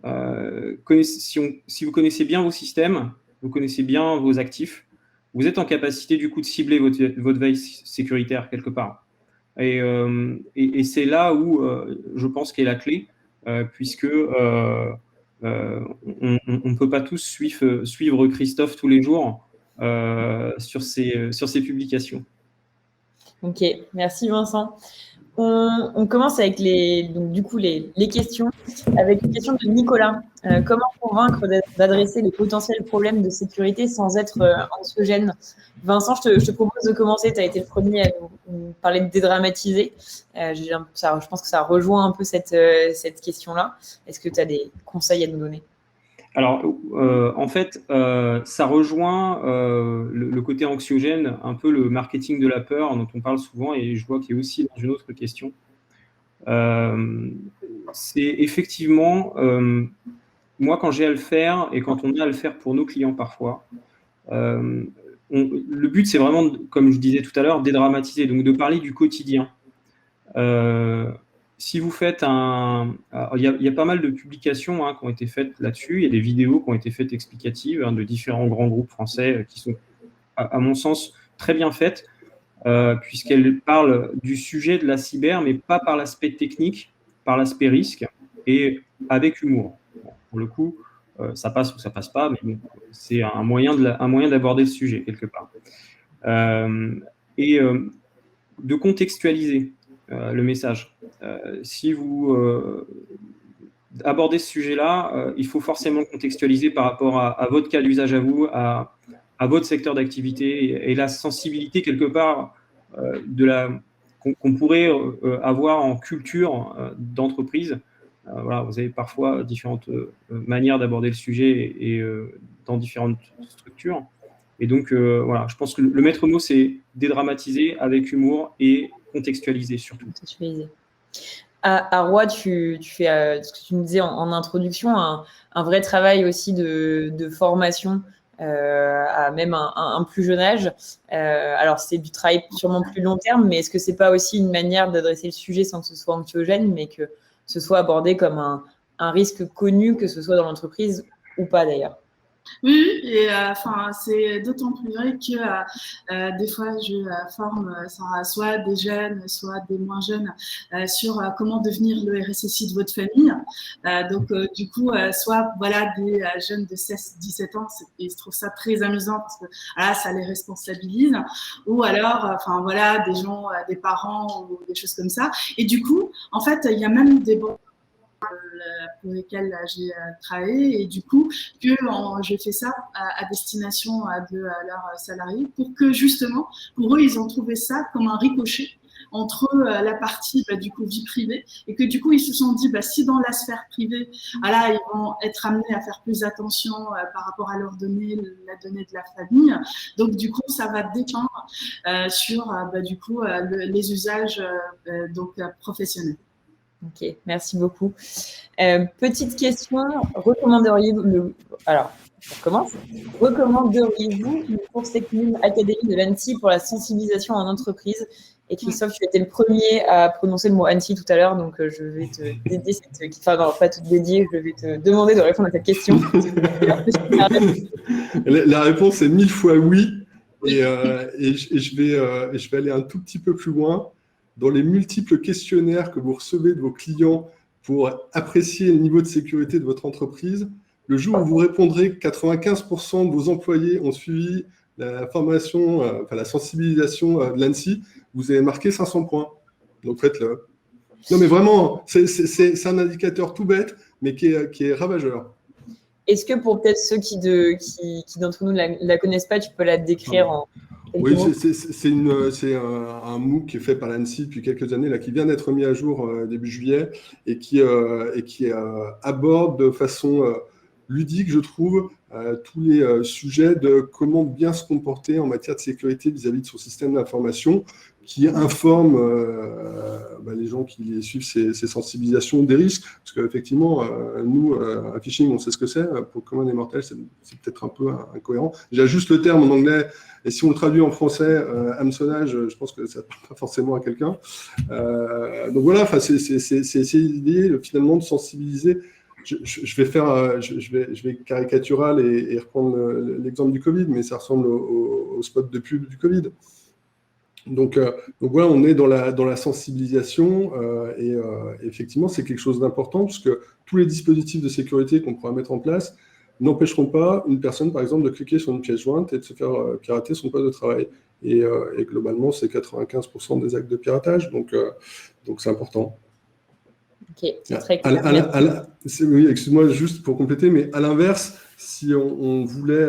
Si vous connaissez bien vos systèmes, vous connaissez bien vos actifs, vous êtes en capacité du coup de cibler votre veille sécuritaire quelque part. Et c'est là où je pense qu'est la clé, puisque on ne peut pas tous suivre Christophe tous les jours sur ses publications. Ok, merci Vincent. On commence avec les questions, avec une question de Nicolas. Comment convaincre d'adresser les potentiels problèmes de sécurité sans être anxiogène? Vincent, je te propose de commencer. Tu as été le premier à nous parler de dédramatiser. Je pense que ça rejoint un peu cette question-là. Est-ce que tu as des conseils à nous donner? Alors, en fait, ça rejoint le côté anxiogène, un peu le marketing de la peur dont on parle souvent, et je vois qu'il y a aussi dans une autre question. C'est effectivement, moi, quand j'ai à le faire, et quand on a à le faire pour nos clients parfois, le but, c'est vraiment, comme je disais tout à l'heure, dédramatiser, donc de parler du quotidien. Si vous faites il y a pas mal de publications qui ont été faites là-dessus. Il y a des vidéos qui ont été faites explicatives de différents grands groupes français qui sont, à mon sens, très bien faites, puisqu'elles parlent du sujet de la cyber, mais pas par l'aspect technique, par l'aspect risque et avec humour. Bon, pour le coup, ça passe ou ça passe pas, mais bon, c'est un moyen d'aborder le sujet quelque part. Et de contextualiser le message. Si vous abordez ce sujet-là, il faut forcément contextualiser par rapport à votre cas d'usage à vous, à votre secteur d'activité et la sensibilité quelque part qu'on pourrait avoir en culture d'entreprise. Voilà, vous avez parfois différentes manières d'aborder le sujet et dans différentes structures. Et donc, voilà, je pense que le maître mot, c'est dédramatiser avec humour et contextualiser surtout. À Roy, tu fais ce que tu me disais en introduction, un vrai travail aussi de formation à même un plus jeune âge. Alors, c'est du travail sûrement plus long terme, mais est-ce que c'est pas aussi une manière d'adresser le sujet sans que ce soit anxiogène, mais que ce soit abordé comme un risque connu, que ce soit dans l'entreprise ou pas d'ailleurs? Oui, et c'est d'autant plus vrai que des fois je forme soit des jeunes, soit des moins jeunes sur comment devenir le RSSI de votre famille. Du coup, soit voilà des jeunes de 16-17 ans, et je trouve ça très amusant parce que voilà, ça les responsabilise, ou alors voilà des gens, des parents ou des choses comme ça. Et du coup, en fait, il y a même des bons pour lesquels j'ai travaillé, et du coup je fais ça à destination de leurs salariés pour que justement pour eux ils ont trouvé ça comme un ricochet entre la partie du coup vie privée, et que du coup ils se sont dit si dans la sphère privée ils vont être amenés à faire plus attention par rapport à leurs données, la donnée de la famille, donc du coup ça va dépendre sur du coup les usages professionnels. Ok, merci beaucoup. Petite question, recommanderiez-vous une course technique académique de l'ANSSI pour la sensibilisation en entreprise? Et Christophe, tu étais le premier à prononcer le mot ANSSI tout à l'heure, donc je vais te dédier pas te dédier, je vais te demander de répondre à cette question. La réponse est 1000 fois oui, et je vais aller un tout petit peu plus loin. Dans les multiples questionnaires que vous recevez de vos clients pour apprécier le niveau de sécurité de votre entreprise, le jour où vous répondrez que 95% de vos employés ont suivi la formation, la sensibilisation de l'ANSSI, vous avez marqué 500 points. Donc faites-le. Non mais vraiment, c'est un indicateur tout bête, mais qui est ravageur. Est-ce que pour peut-être ceux qui d'entre nous ne la connaissent pas, tu peux la décrire en... Oui, c'est un MOOC qui est fait par l'ANSSI depuis quelques années, là, qui vient d'être mis à jour début juillet, et qui aborde de façon ludique, je trouve, tous les sujets de comment bien se comporter en matière de sécurité vis-à-vis de son système d'information, qui informe les gens qui les suivent, ces sensibilisations des risques. Parce qu'effectivement, nous, un phishing, on sait ce que c'est. Pour le commun des mortels, c'est peut-être un peu incohérent. J'ajuste le terme en anglais, et si on le traduit en français, hameçonnage, je pense que ça ne parle pas forcément à quelqu'un. Donc voilà, c'est essayer finalement de sensibiliser. Je vais caricatural et reprendre l'exemple du Covid, mais ça ressemble au spot de pub du Covid. Donc voilà, on est dans la sensibilisation et effectivement, c'est quelque chose d'important parce que tous les dispositifs de sécurité qu'on pourra mettre en place n'empêcheront pas une personne, par exemple, de cliquer sur une pièce jointe et de se faire pirater son poste de travail. Et globalement, c'est 95% des actes de piratage, donc c'est important. Ok, c'est très clair. Oui, excuse-moi, juste pour compléter, mais à l'inverse, si on voulait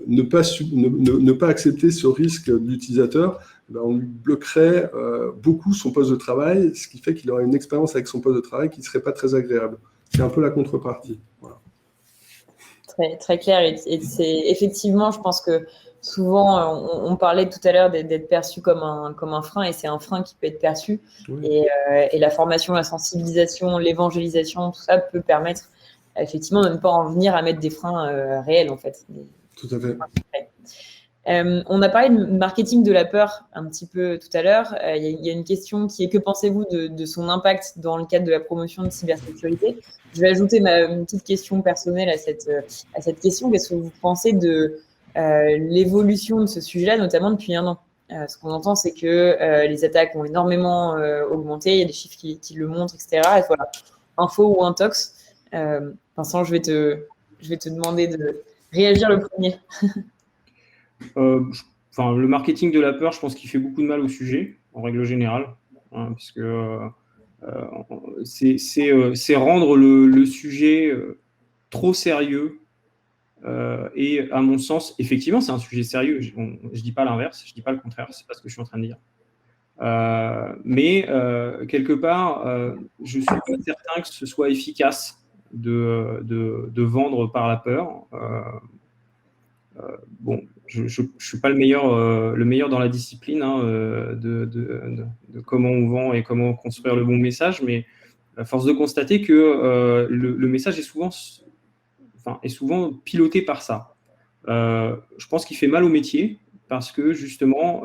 ne pas accepter ce risque de l'utilisateur, on lui bloquerait beaucoup son poste de travail, ce qui fait qu'il aurait une expérience avec son poste de travail qui ne serait pas très agréable. C'est un peu la contrepartie. Voilà. Très, très clair. Et c'est effectivement, je pense que souvent, on parlait tout à l'heure d'être perçu comme un frein, et c'est un frein qui peut être perçu. Oui. Et la formation, la sensibilisation, l'évangélisation, tout ça peut permettre effectivement de ne pas en venir à mettre des freins réels, en fait. Tout à fait. On a parlé de marketing de la peur un petit peu tout à l'heure. Il y a une question qui est: que pensez-vous de son impact dans le cadre de la promotion de cybersécurité? Je vais ajouter une petite question personnelle à cette question. Qu'est-ce que vous pensez de l'évolution de ce sujet-là, notamment depuis 1 an? Ce qu'on entend, c'est que les attaques ont énormément augmenté. Il y a des chiffres qui le montrent, etc. Et voilà, info ou intox. Vincent, je vais te demander de réagir le premier. Le marketing de la peur, je pense qu'il fait beaucoup de mal au sujet, en règle générale, hein, puisque c'est rendre le sujet trop sérieux. Et à mon sens, effectivement, c'est un sujet sérieux. Je ne dis pas l'inverse, je ne dis pas le contraire, c'est pas ce que je suis en train de dire. Mais quelque part, je ne suis pas certain que ce soit efficace de vendre par la peur. Je ne suis pas le meilleur dans la discipline de comment on vend et comment construire le bon message, mais à force de constater que le message est souvent piloté par ça. Je pense qu'il fait mal au métier parce que justement,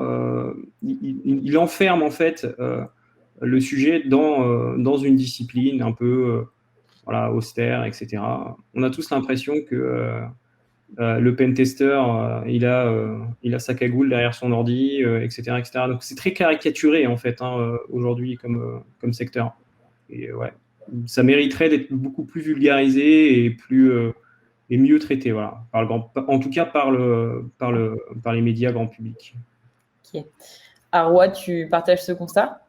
il enferme en fait le sujet dans une discipline un peu austère, etc. On a tous l'impression que le pentester, il a sa cagoule derrière son ordi, etc., etc. Donc c'est très caricaturé en fait aujourd'hui comme secteur. Et ouais, ça mériterait d'être beaucoup plus vulgarisé et mieux traité, voilà. En tout cas par les médias grand public. Ok. Arwa, tu partages ce constat?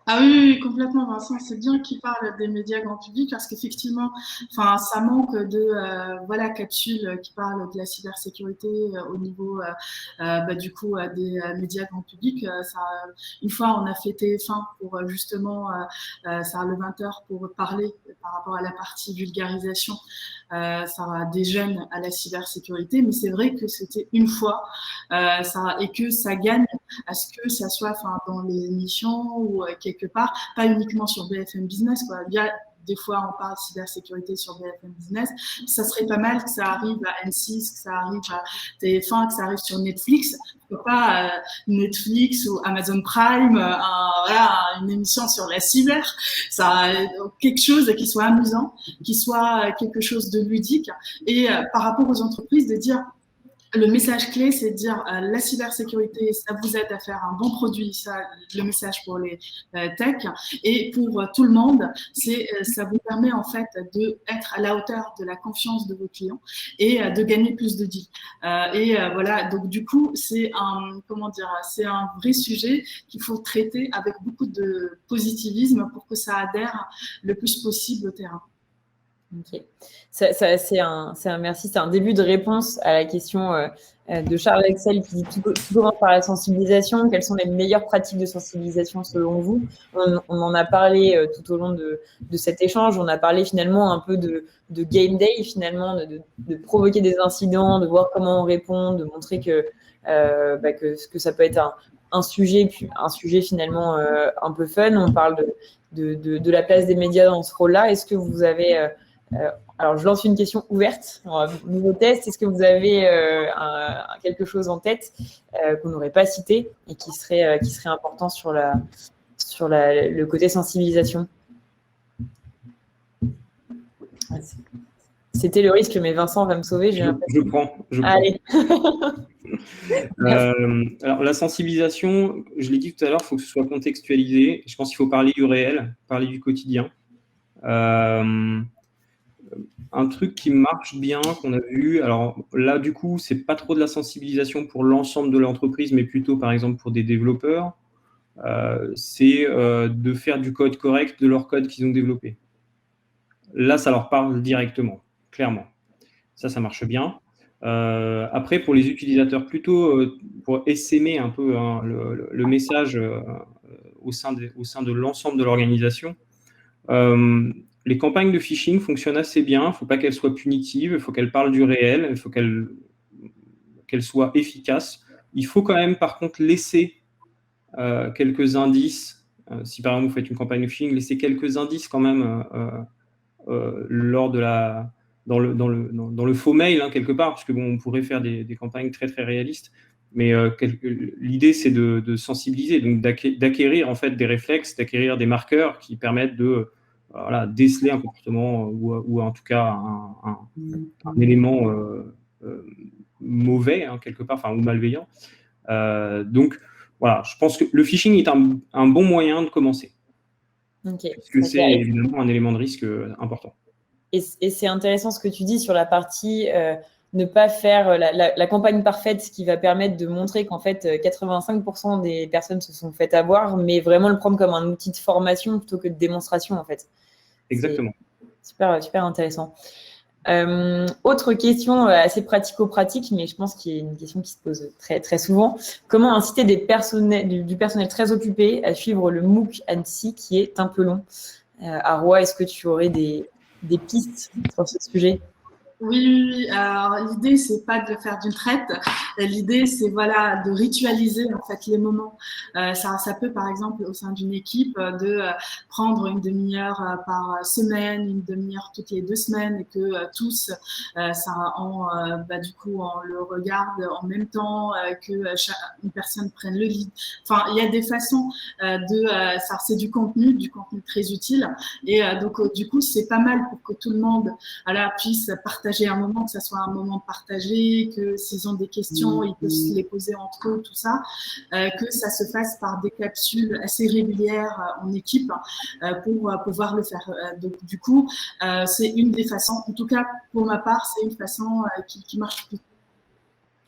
Ah oui, complètement, Vincent. C'est bien qu'il parle des médias grand public parce qu'effectivement, ça manque de capsules qui parlent de la cybersécurité au niveau des médias grand public. Une fois, on a fait TF1 pour justement le 20h pour parler par rapport à la partie vulgarisation des jeunes à la cybersécurité, mais c'est vrai que c'était une fois et que ça gagne à ce que ça soit dans les émissions ou quelque part, pas uniquement sur BFM Business, quoi. Des fois, on parle cybersécurité sur BFM Business. Ça serait pas mal que ça arrive à M6, que ça arrive à TF1, que ça arrive sur Netflix. Pas Netflix ou Amazon Prime, une émission sur la cyber. Quelque chose qui soit amusant, qui soit quelque chose de ludique. Et par rapport aux entreprises, de dire... Le message clé, c'est de dire la cybersécurité, ça vous aide à faire un bon produit, ça, le message pour les tech, et pour tout le monde, ça vous permet en fait d'être à la hauteur de la confiance de vos clients et de gagner plus de deals. Donc du coup, c'est un vrai sujet qu'il faut traiter avec beaucoup de positivisme pour que ça adhère le plus possible au terrain. Ok. Merci. C'est un début de réponse à la question de Charles Excel qui dit tout commence par la sensibilisation. Quelles sont les meilleures pratiques de sensibilisation selon vous? On en a parlé tout au long de cet échange. On a parlé finalement un peu de game day, finalement, de provoquer des incidents, de voir comment on répond, de montrer que ça peut être un sujet finalement un peu fun. On parle de la place des médias dans ce rôle-là. Est-ce que vous avez alors, je lance une question ouverte, nouveau test. Est-ce que vous avez quelque chose en tête qu'on n'aurait pas cité et qui serait important sur le côté sensibilisation? C'était le risque, mais Vincent va me sauver. Je prends. Allez. Alors, la sensibilisation, je l'ai dit tout à l'heure, il faut que ce soit contextualisé. Je pense qu'il faut parler du réel, parler du quotidien. Un truc qui marche bien, qu'on a vu, alors là, du coup, c'est pas trop de la sensibilisation pour l'ensemble de l'entreprise, mais plutôt, par exemple, pour des développeurs, c'est de faire du code correct de leur code qu'ils ont développé. Là, ça leur parle directement, clairement. Ça marche bien. Après, pour les utilisateurs, plutôt pour essaimer un peu le message au sein de l'ensemble de l'organisation, les campagnes de phishing fonctionnent assez bien. Il ne faut pas qu'elles soient punitives, il faut qu'elles parlent du réel, il faut qu'elles soient efficaces. Il faut quand même, par contre, laisser quelques indices. Si par exemple vous faites une campagne de phishing, laissez quelques indices quand même lors de dans le faux mail, hein, quelque part, parce que bon, on pourrait faire des campagnes très très réalistes. Mais l'idée, c'est de sensibiliser, donc d'acquérir en fait des réflexes, d'acquérir des marqueurs qui permettent de déceler un comportement ou en tout cas un élément mauvais, hein, quelque part, ou malveillant. Donc, voilà, je pense que le phishing est un bon moyen de commencer. Okay. Parce que c'est évidemment un élément de risque important. Et c'est intéressant ce que tu dis sur la partie ne pas faire la campagne parfaite qui va permettre de montrer qu'en fait 85% des personnes se sont fait avoir, mais vraiment le prendre comme un outil de formation plutôt que de démonstration en fait. Exactement. Super, super intéressant. Autre question assez pratico-pratique, mais je pense qu'il y a une question qui se pose très, très souvent. Comment inciter du personnel très occupé à suivre le MOOC Annecy qui est un peu long? Arwa, est-ce que tu aurais des pistes sur ce sujet? Oui. Alors, l'idée, c'est pas de le faire d'une traite. L'idée, c'est de ritualiser en fait les moments. Ça peut, par exemple, au sein d'une équipe, de prendre une demi-heure par semaine, une demi-heure toutes les 2 semaines, et que tous, du coup, on le regarde en même temps, que une personne prenne le lead. Enfin, il y a des façons c'est du contenu très utile. Et donc, du coup, c'est pas mal pour que tout le monde puisse partager un moment, que ça soit un moment partagé, que s'ils ont des questions, ils peuvent se les poser entre eux, tout ça, que ça se fasse par des capsules assez régulières en équipe pour pouvoir le faire. Donc, du coup, c'est une des façons, en tout cas, pour ma part, c'est une façon qui marche plus.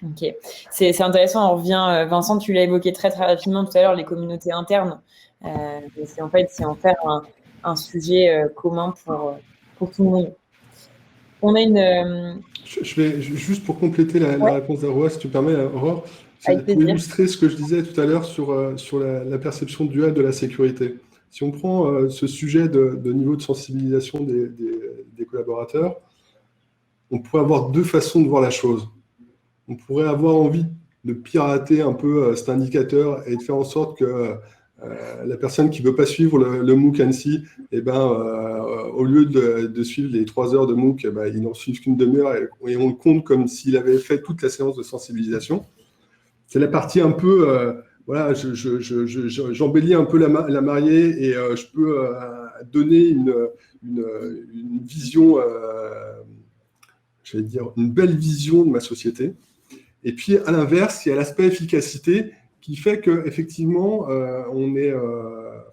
Ok, c'est intéressant. On revient, Vincent, tu l'as évoqué très très rapidement tout à l'heure, les communautés internes. C'est en faire un sujet commun pour tout le monde. On a une. Je vais juste pour compléter la réponse d'Aurore, si tu permets, Aurore, pour illustrer ce que je disais tout à l'heure sur la perception duale de la sécurité. Si on prend ce sujet de niveau de sensibilisation des collaborateurs, on pourrait avoir 2 façons de voir la chose. On pourrait avoir envie de pirater un peu cet indicateur et de faire en sorte que la personne qui ne veut pas suivre le MOOC Annecy, au lieu de suivre les 3 heures de MOOC, il n'en suit qu'une demi-heure et on le compte comme s'il avait fait toute la séance de sensibilisation. C'est la partie un peu, j'embellis un peu la mariée et je peux donner une vision, une belle vision de ma société. Et puis, à l'inverse, il y a l'aspect efficacité qui fait qu'effectivement,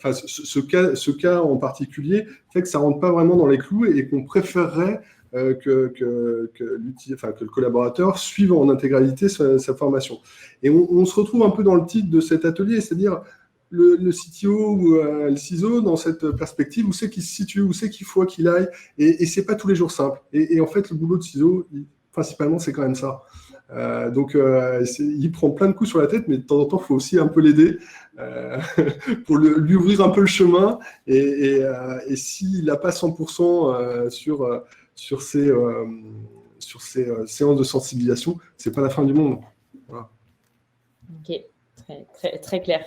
ce cas en particulier fait que ça ne rentre pas vraiment dans les clous et qu'on préférerait que le collaborateur suive en intégralité sa formation. Et on se retrouve un peu dans le titre de cet atelier, c'est-à-dire le CTO ou le CISO dans cette perspective, où c'est qu'il se situe, où c'est qu'il faut qu'il aille, et c'est pas tous les jours simple. Et en fait, le boulot de CISO, principalement, c'est quand même ça. Donc, il prend plein de coups sur la tête, mais de temps en temps, il faut aussi un peu l'aider pour lui ouvrir un peu le chemin. Et s'il n'a pas 100% sur ses séances de sensibilisation, c'est pas la fin du monde. Voilà. Ok, très clair.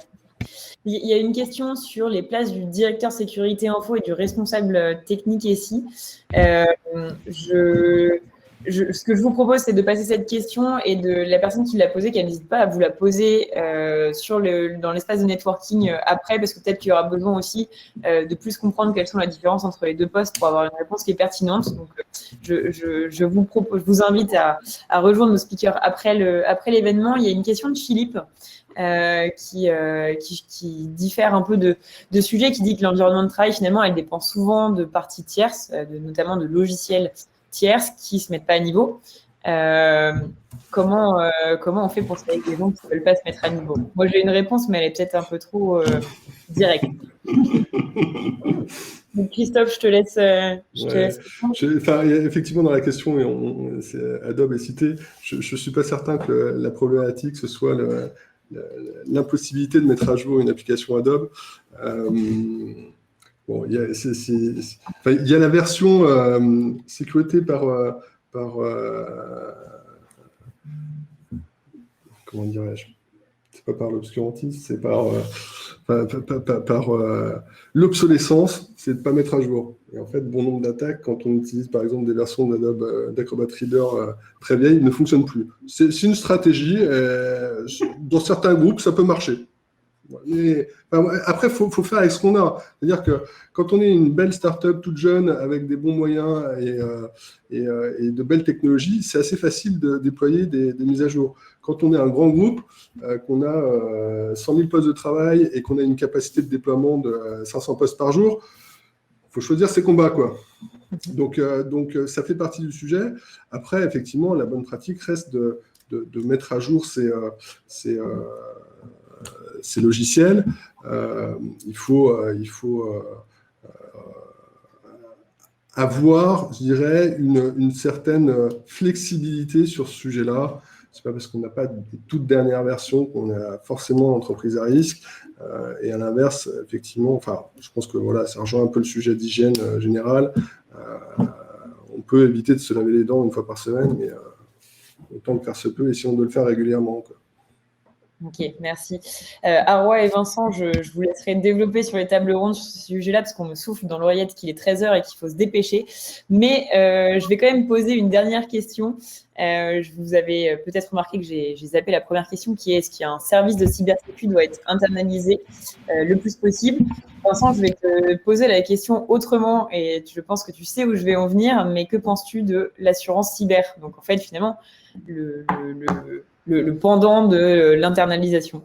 Il y a une question sur les places du directeur sécurité info et du responsable technique SI. Ce que je vous propose, c'est de passer cette question et de la personne qui l'a posée, qu'elle n'hésite pas à vous la poser dans l'espace de networking après, parce que peut-être qu'il y aura besoin aussi de plus comprendre quelles sont les différences entre les deux postes pour avoir une réponse qui est pertinente. Donc, je vous invite à rejoindre nos speakers après l'événement. Il y a une question de Philippe qui diffère un peu de sujet, qui dit que l'environnement de travail, finalement, elle dépend souvent de parties tierces, notamment de logiciels tierces qui ne se mettent pas à niveau. Comment on fait pour travailler avec des gens qui ne veulent pas se mettre à niveau? Moi, j'ai une réponse, mais elle est peut-être un peu trop directe. Donc, Christophe, je te laisse. Effectivement, dans la question, Adobe est cité, je ne suis pas certain que la problématique, ce soit l'impossibilité de mettre à jour une application Adobe. Bon, il y a la version sécurité comment dirais-je? C'est pas par l'obscurantisme, c'est par l'obsolescence, c'est de ne pas mettre à jour. Et en fait, bon nombre d'attaques, quand on utilise par exemple des versions d'Acrobat Reader très vieilles, ne fonctionnent plus. C'est une stratégie. Dans certains groupes, ça peut marcher. Mais, après, il faut faire avec ce qu'on a. C'est-à-dire que quand on est une belle start-up toute jeune, avec des bons moyens et de belles technologies, c'est assez facile de déployer des mises à jour. Quand on est un grand groupe, qu'on a 100 000 postes de travail et qu'on a une capacité de déploiement de 500 postes par jour, il faut choisir ses combats, quoi. Donc, ça fait partie du sujet. Après, effectivement, la bonne pratique reste de mettre à jour ces logiciels. Il faut avoir, je dirais, une certaine flexibilité sur ce sujet-là. Ce n'est pas parce qu'on n'a pas de toute dernière version qu'on a forcément entreprise à risque. Et à l'inverse, effectivement, je pense que voilà, ça rejoint un peu le sujet d'hygiène générale. On peut éviter de se laver les dents une fois par semaine, mais autant que faire se peut, essayons de le faire régulièrement, quoi. Ok, merci. Arwa et Vincent, je vous laisserai développer sur les tables rondes sur ce sujet-là, parce qu'on me souffle dans l'oreillette qu'il est 13h et qu'il faut se dépêcher. Mais je vais quand même poser une dernière question. Vous avez peut-être remarqué que j'ai zappé la première question, qui est: est-ce qu'il y a un service de cybersécurité doit être internalisé le plus possible? Vincent, je vais te poser la question autrement, et je pense que tu sais où je vais en venir, mais que penses-tu de l'assurance cyber? Donc en fait, finalement, le pendant de l'internalisation.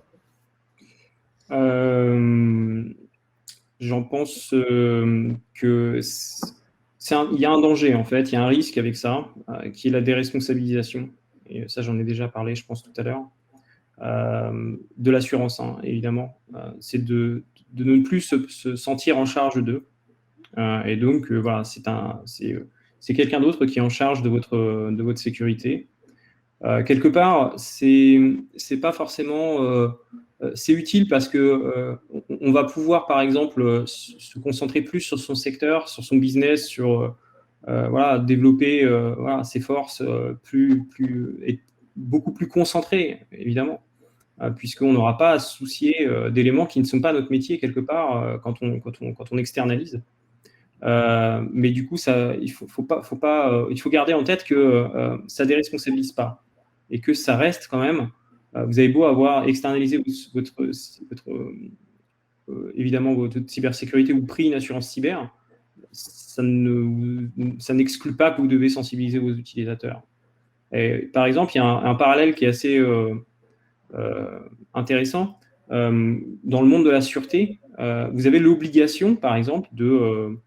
J'en pense que il y a un danger, en fait, il y a un risque avec ça, qui est la déresponsabilisation. Et ça, j'en ai déjà parlé, je pense, tout à l'heure. De l'assurance, hein, évidemment. C'est de ne plus se sentir en charge d'eux. Et donc, voilà, c'est quelqu'un d'autre qui est en charge de votre sécurité. Quelque part, c'est pas forcément... c'est utile parce que on va pouvoir, par exemple, se concentrer plus sur son secteur, sur son business, sur voilà, développer voilà, ses forces et beaucoup plus concentrées, évidemment, puisqu'on n'aura pas à se soucier d'éléments qui ne sont pas notre métier quelque part quand on externalise. Mais du coup, il faut garder en tête que ça ne déresponsabilise pas et que ça reste quand même. Vous avez beau avoir externalisé évidemment votre cybersécurité ou pris une assurance cyber, ça n'exclut pas que vous devez sensibiliser vos utilisateurs. Et, par exemple, il y a un parallèle qui est assez intéressant. Dans le monde de la sûreté, vous avez l'obligation, par exemple, de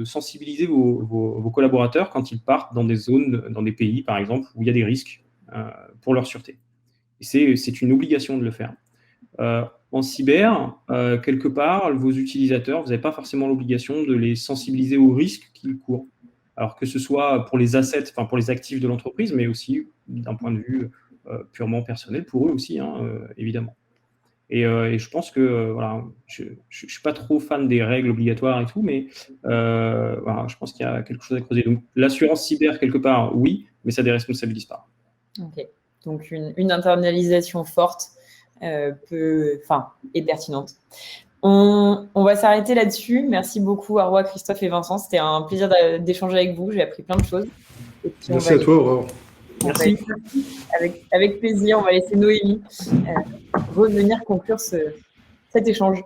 sensibiliser vos collaborateurs quand ils partent dans des zones, dans des pays, par exemple, où il y a des risques pour leur sûreté. Et c'est une obligation de le faire. en cyber, quelque part, vos utilisateurs, vous n'avez pas forcément l'obligation de les sensibiliser aux risques qu'ils courent. Alors que ce soit pour les assets, enfin pour les actifs de l'entreprise, mais aussi d'un point de vue purement personnel, pour eux aussi, hein, évidemment. Et je pense que voilà, je ne suis pas trop fan des règles obligatoires et tout, mais voilà, je pense qu'il y a quelque chose à creuser. Donc l'assurance cyber, quelque part, oui, mais ça ne déresponsabilise pas. Ok. Donc une internalisation forte est pertinente. On va s'arrêter là-dessus. Merci beaucoup Arwa, Christophe et Vincent. C'était un plaisir d'échanger avec vous. J'ai appris plein de choses. Et puis merci à toi, Aurore. Merci. Avec plaisir. On va laisser Noémie revenir conclure cet échange.